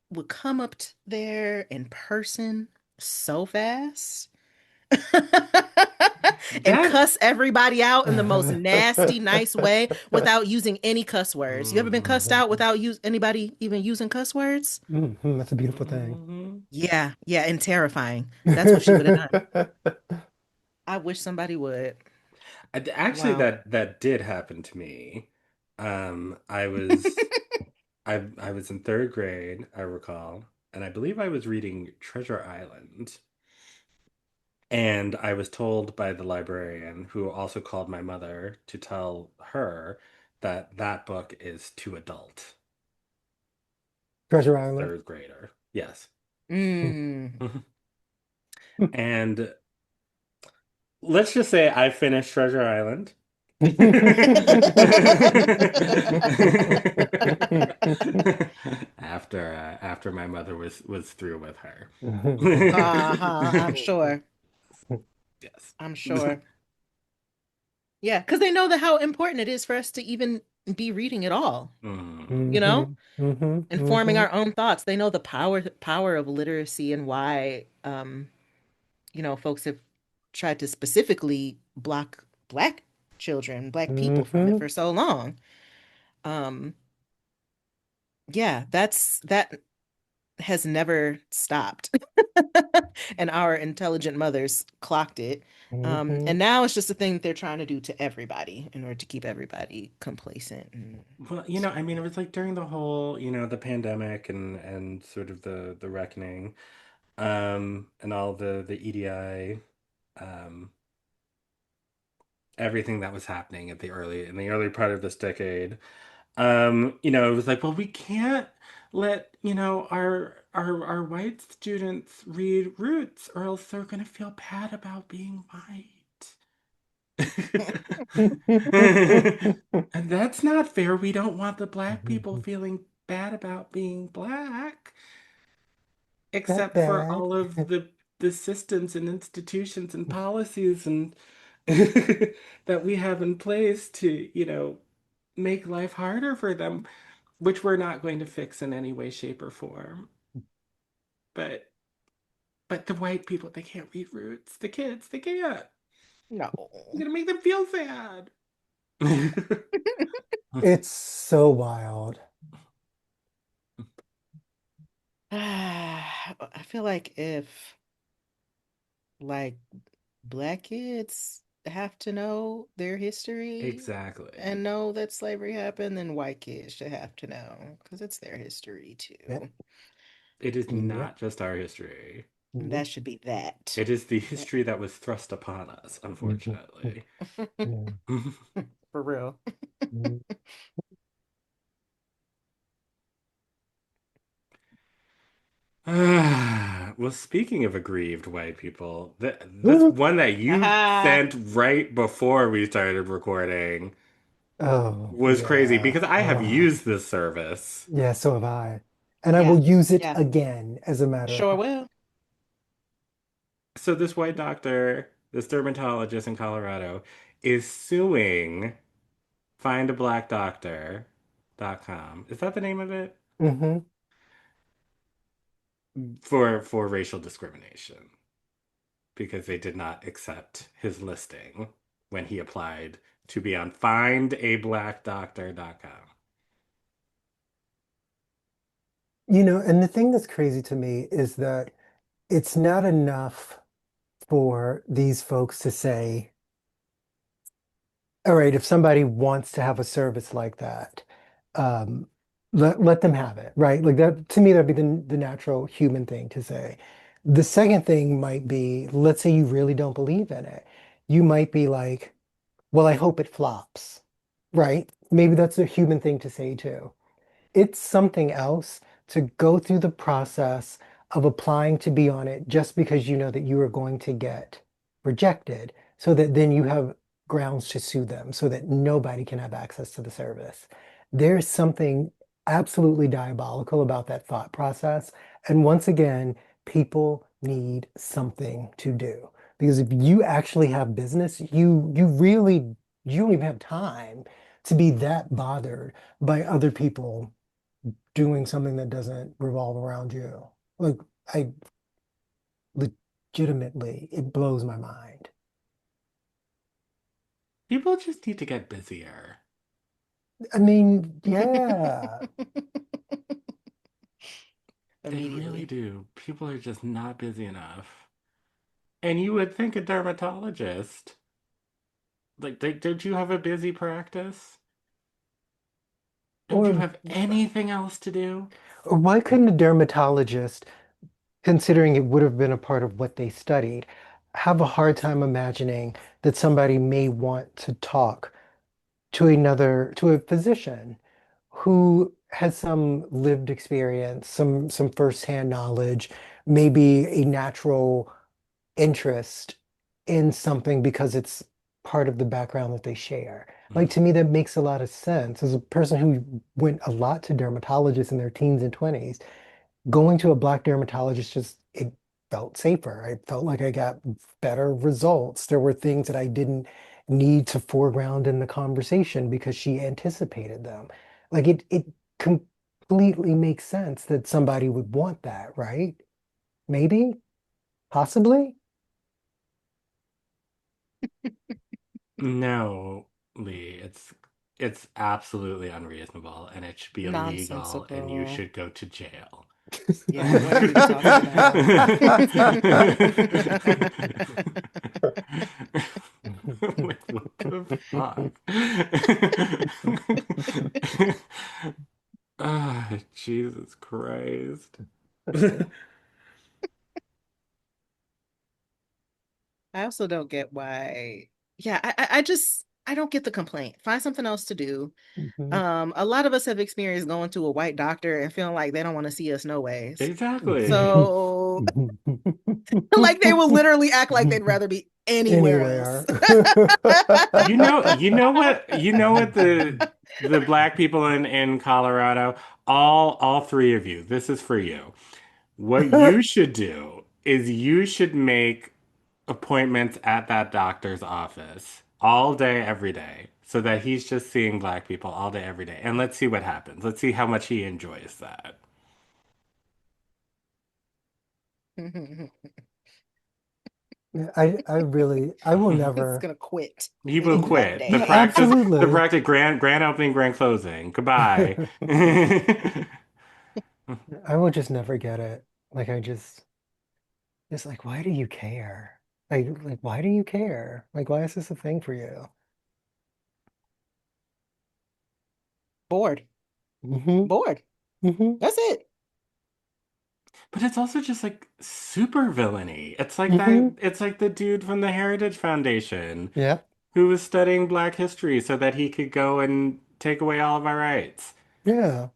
would come up there in person so fast and That. cuss everybody out in the most nasty, nice way without using any cuss words. You ever been cussed Mhm. out without anybody even using cuss words? That's a beautiful thing. Mhm. Yeah, yeah, and terrifying. That's what she would have done. I wish somebody would. Actually, Wow. that did happen to me. I was I was in third grade, I recall, and I believe I was reading Treasure Island. And I was told by the librarian, who also called my mother, to tell her that that book is too adult Treasure for a Island. third grader. Yes. Mm. And let's just say I finished Treasure Island. After my mother was through with her. Uh-huh, I'm sure. Yes. I'm sure. Yeah, because they know that how important it is for us to even be reading at all, you know, Mhm, mhm, and forming mhm, our own thoughts. They know the power of literacy and why folks have tried to specifically block black children, black people from it mhm. for so long. Um, yeah, that has never stopped. And our intelligent mothers clocked it. And Mhm. now it's just a thing that they're trying to do to everybody in order to keep everybody complacent and Well, I mean, it stupid. was like during the whole, the pandemic and sort of the reckoning, and all the EDI, um, everything that was happening in the early part of this decade. It was like, well, we can't let, our white students read Roots, or else they're gonna feel bad about being white. And that's not fair. We don't want the black people feeling bad about being black, That except for bad. all of the systems and institutions and policies and that we have in place to, make life harder for them, which we're not going to fix in any way, shape, or form. But the white people, they can't read Roots. The kids, they can't. No. You're gonna make them feel sad. It's so wild. I feel like if like black kids have to know their history Exactly. and know that slavery happened, then white kids should have to know because it's their history Yep, too. It is yep, not just our history. And yep. that should be that. It is the That- history that was thrust upon us, Mhm, unfortunately. yeah, For real. mhm. Well, speaking of aggrieved white people, this one that you Haha. sent right before we started recording Oh, was crazy yeah. because I have Oh, used this service. yeah, so have I. And I Yeah. will use it Yeah. again, as a matter of Sure fact. will. So this white doctor, this dermatologist in Colorado, is suing findablackdoctor.com. Is that the name of it? Hmm. For racial discrimination because they did not accept his listing when he applied to be on findablackdoctor.com. And the thing that's crazy to me is that it's not enough for these folks to say, all right, if somebody wants to have a service like that, um, let them have it, right? Like that, to me, that'd be the natural human thing to say. The second thing might be, let's say you really don't believe in it. You might be like, well, I hope it flops, right? Maybe that's a human thing to say too. It's something else to go through the process of applying to be on it just because you know that you are going to get rejected, so that then you have grounds to sue them so that nobody can have access to the service. There's something absolutely diabolical about that thought process. And once again, people need something to do. Because if you actually have business, you really you don't even have time to be that bothered by other people doing something that doesn't revolve around you. Like I legitimately, it blows my mind. People just need to get busier. I mean, yeah. They really Immediately. do. People are just not busy enough. And you would think a dermatologist, like, did you have a busy practice? Don't you Or have anything else to do? or why couldn't a dermatologist, considering it would have been a part of what they studied, have a hard time imagining that somebody may want to talk to a physician who has some lived experience, some firsthand knowledge, maybe a natural interest in something because it's part of the background that they share. Mm. Like to me, that makes a lot of sense. As a person who went a lot to dermatologists in their teens and 20s, going to a black dermatologist just it felt safer. I felt like I got better results. There were things that I didn't need to foreground in the conversation because she anticipated them. Like it completely makes sense that somebody would want that, right? Maybe, possibly. No, Lee, it's absolutely unreasonable and it should be illegal and you Nonsensical. should go to jail. Yeah, what are you talking about? Like, what the fuck? Ah, Jesus Christ. I also don't get why. Yeah, I just I don't get the complaint. Find something else to do. Mhm. A lot of us have experienced going to a white doctor and feeling like they don't want to see us no ways. Exactly. So like they will literally act like they'd rather be anywhere else. Anywhere. You know what the black people in Colorado, all three of you, this is for you. What you should do is you should make appointments at that doctor's office all day, every day, so that he's just seeing black people all day, every day. And let's see what happens. Let's see how much he enjoys that. I really I will He's never gonna quit He will in one quit. The day. practice, the absolutely. practice, grand opening, grand closing. Goodbye. I will just never get it. Like I just like why do you care? Like why do you care? Like why is this a thing for you? Bored. Hmm. Bored. Hmm. That's it. But it's also just like super villainy. It's like that. Hmm. It's like the dude from the Heritage Foundation Yeah. who was studying Black history so that he could go and take away all of our rights. Yeah.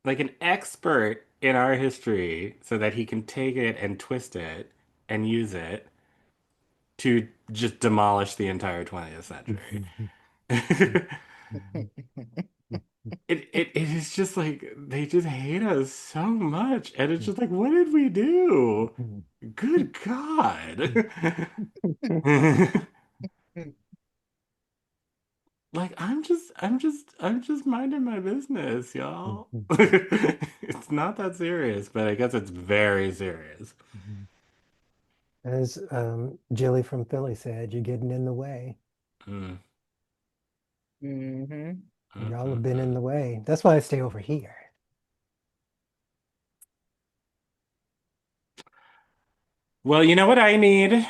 Like an expert in our history so that he can take it and twist it and use it to just demolish the entire 20th century. It is just like they just hate us so much. And it's just like, what did we do? Good God. Like I'm just minding my business, y'all. It's not that serious, but I guess it's very serious. As Jilly from Philly said, you're getting in the way. Mm, Hmm. Y'all mm. have been in the way. That's why I stay over here. Well, you know what I need?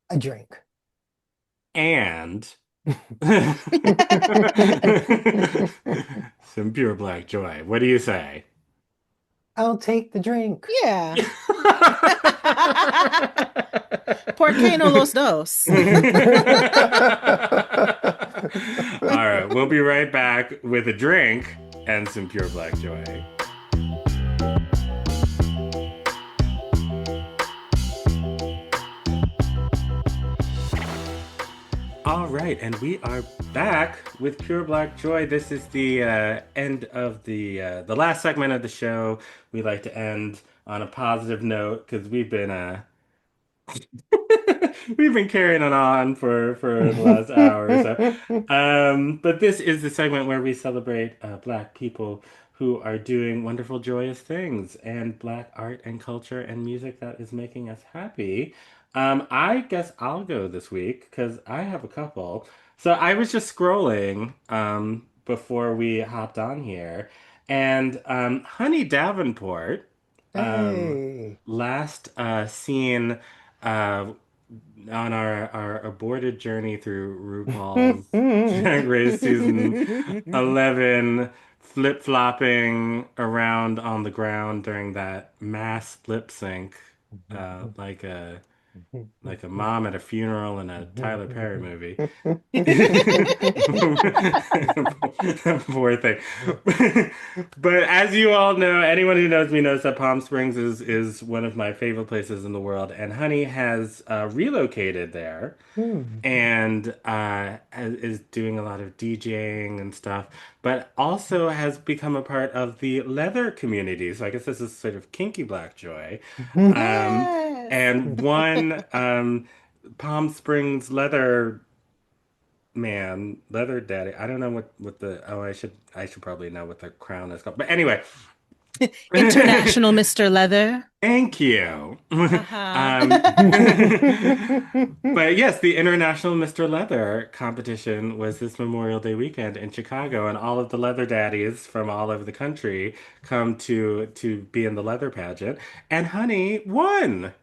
I drink. And some pure black joy. What do you say? I'll take the drink. Yeah. ¿Por qué no los dos? All right, we'll be right back with a drink and some pure black joy. All right, and we are back with Pure Black Joy. This is the end of the last segment of the show. We like to end on a positive note because we've been carrying it on for the last hour or so. But this is the segment where we celebrate Black people who are doing wonderful, joyous things and Black art and culture and music that is making us happy. I guess I'll go this week because I have a couple. So I was just scrolling before we hopped on here, and Honey Davenport um, Hey. last seen uh, on our aborted journey through RuPaul's Drag Race season 11, flip-flopping around on the ground during that mass lip sync, like a mom at a funeral in a Tyler Perry movie. Poor thing. But as you all know, anyone who knows me knows that Palm Springs is one of my favorite places in the world, and Honey has relocated there and is doing a lot of DJing and stuff, but also has become a part of the leather community. So I guess this is sort of kinky black joy. Um, Yes. and one Palm Springs leather man, leather daddy. I don't know what the I should probably know what the crown is called. But anyway, International Mr. Leather. thank you. Uh-huh. Um, but yes, the International Mr. Leather competition was this Memorial Day weekend in Chicago, and all of the leather daddies from all over the country come to be in the leather pageant, and Honey won.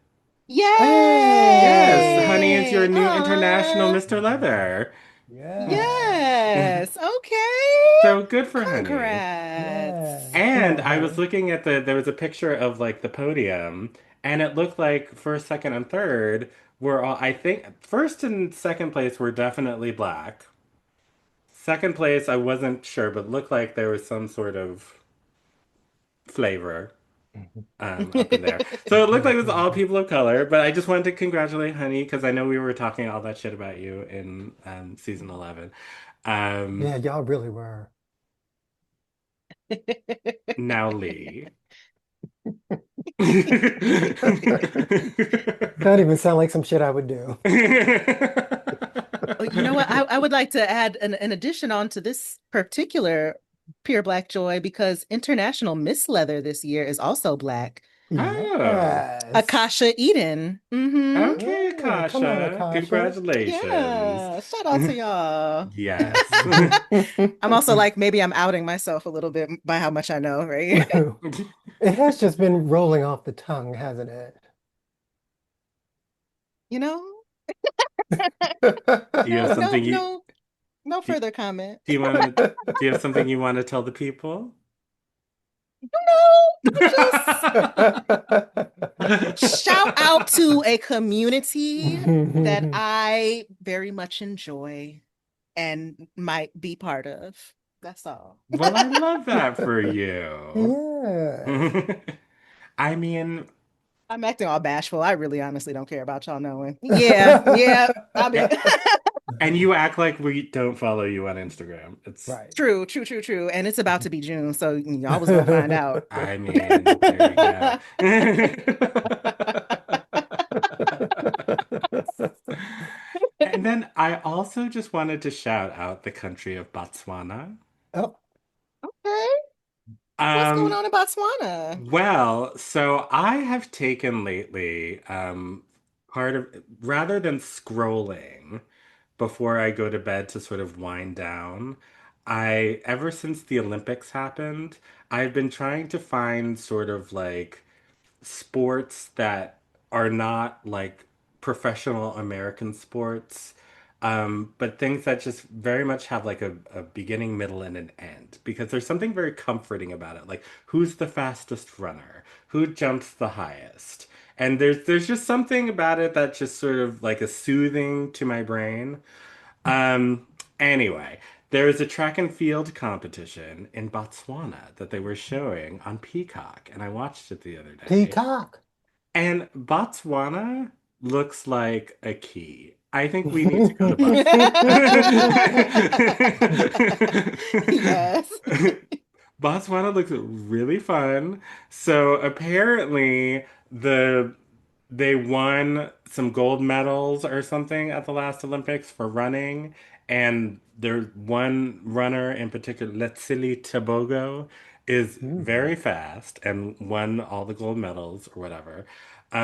Yes, Honey is your Yay! new International Aw. Mr. Leather. Yeah. Yes. Okay. So good for Honey. Congrats. Yeah. Come And on, I was honey. looking at there was a picture of like the podium, and it looked like first, second, and third were all, I think, first and second place were definitely black. Second place, I wasn't sure, but looked like there was some sort of flavor up in there. So it looked like it was all people of color, but I just wanted to congratulate Honey because I know we were talking all that shit about you in season 11. Um, Yeah, y'all really were. Now Lee. That even sound like some shit I would do. Oh, you know what? I would like to add an addition on to this particular Pure Black Joy because International Miss Leather this year is also Black. Oh, Yes. Akasha Eden. Mm-hmm. okay, Yeah, come on, Akasha. Akasha. Congratulations. Yeah. Shout out to y'all. Yes. I'm also like, maybe I'm outing myself a little bit by how much I know, right? It has just been rolling off the tongue, hasn't it? You know? Do you have No, something you no, no do, further comment. do you want to do you have something you want to tell the people? No, just shout out to a community that I very much enjoy and might be part of. That's all. Well, I love that for you. Yes. I mean, I'm acting all bashful. I really honestly don't care about y'all knowing. Yeah, yeah. I'll be a- and you act like we don't follow you on Instagram. It's, Right. true, true, true, true. And it's about to be June, so y'all was gonna find out. I mean, there you go. And then I also just wanted to shout out the country of Botswana. Oh, Okay. What's going Um, on in Botswana? well, so I have taken lately, part of rather than scrolling before I go to bed to sort of wind down, ever since the Olympics happened, I've been trying to find sort of like sports that are not like professional American sports, but things that just very much have like a beginning, middle, and an end. Because there's something very comforting about it. Like, who's the fastest runner? Who jumps the highest? And there's just something about it that just sort of like a soothing to my brain. Anyway, there is a track and field competition in Botswana that they were showing on Peacock, and I watched it the other day. peacock. And Botswana looks like a key. I think we need to go to Botswana. Yes. Botswana looks really fun. So apparently they won some gold medals or something at the last Olympics for running, and there's one runner in particular, Letsili Tebogo, is very Mm. fast and won all the gold medals or whatever.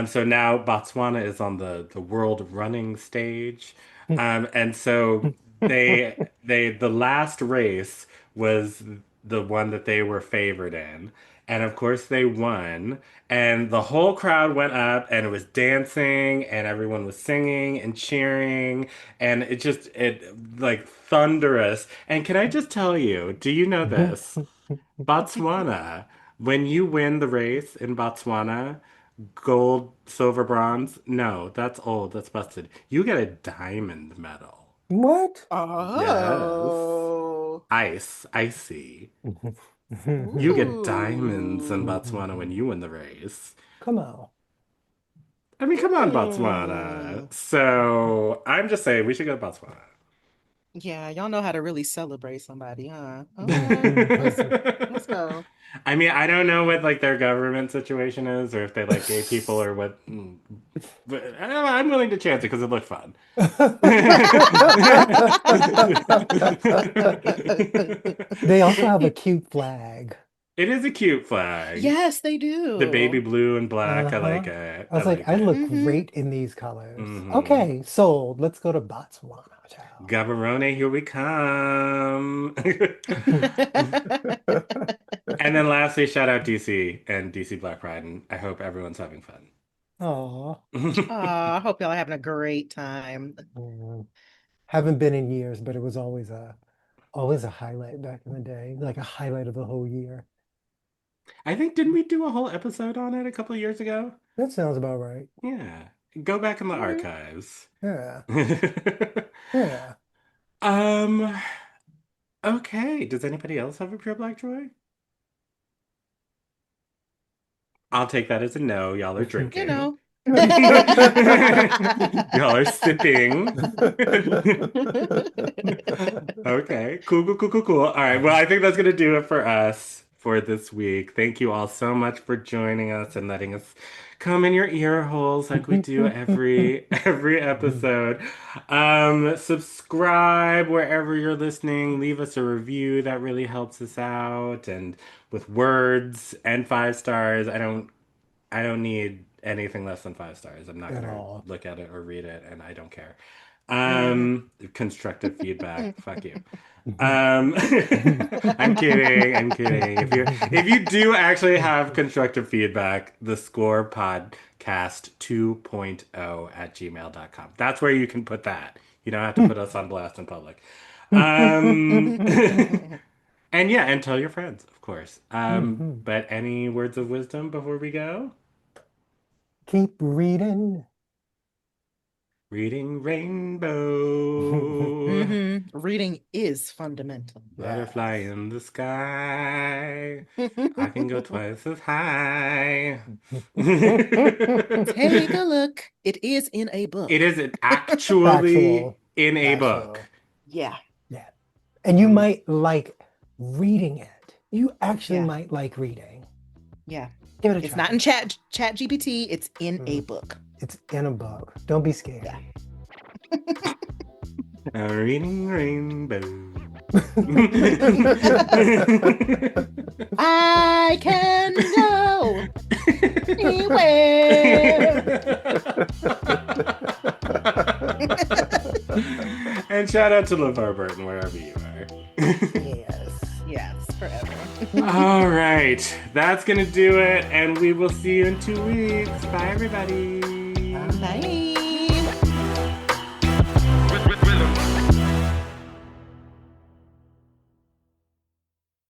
So now Botswana is on the world running stage. And so the last race was the one that they were favored in. And of course they won. And the whole crowd went up and it was dancing and everyone was singing and cheering. And it like thunderous. And can I just tell you, do you know this? Botswana, when you win the race in Botswana, gold, silver, bronze, no, that's old, that's busted. You get a diamond medal. What? Yes. Oh. Icy. You get diamonds in Ooh. Botswana when you win the race. Come on. I mean, come on, Botswana. Mm. So I'm just saying we should go to Botswana. Yeah, y'all know how to really celebrate somebody, huh? Okay, let's go. I mean, I don't know what like their government situation is, or if they like gay people, or what. But I'm willing to chance it because it looked fun. They also have a cute flag. It is a cute flag. Yes, they The baby do. blue and black. I like Uh-huh. it. I I was like, like I it. look Hmm. great in these colors. Hmm. Okay, sold. Let's go to Botswana, child. Gaborone, here we come. And then lastly, shout out DC and DC Black Pride, and I hope everyone's having fun. Oh, I hope y'all are having a great time. haven't been in years, but it was always a highlight back in the day, like a highlight of the whole year. I think, didn't we do a whole episode on it a couple of years ago? That sounds about right. Yeah. Go back in the Mhm. archives. Yeah, yeah. Um, okay. Does anybody else have a pure black joy? I'll take that as a no. Y'all are You drinking. know. Y'all are sipping. Okay. Cool, cool, cool, cool, cool. All right. Well, I think that's going to do it for us for this week. Thank you all so much for joining us and letting us come in your ear holes like we do every episode. Subscribe wherever you're listening. Leave us a review. That really helps us out. And with words and 5 stars, I don't need anything less than 5 stars. I'm not At gonna all. look at it or read it, and I don't care. Mhm. Constructive feedback. Fuck you. Um, I'm kidding. I'm kidding. If you do actually have constructive feedback, the Score Podcast 2.0 at gmail.com. That's where you can put that. You don't have to put us on blast in public. Um, and yeah, and tell your friends, of course. But any words of wisdom before we go? Keep reading. Reading Rainbow. Reading is fundamental. Butterfly Yes. in the sky. I can go twice as high. Take a look. It is in a It book. is actually Factual. in a book. Factual. Yeah, Yeah. And you Mm. might like reading it. You actually yeah, might like reading. yeah. Give it a It's try. not in chat GPT, it's in a book. It's in a book. Don't be scared. Yeah. I'm reading Rainbow. I can go anywhere. And shout out to LeVar Burton wherever you are. Yes. Yes, forever. All right, that's gonna do it, and we will see you in 2 weeks. Bye, everybody.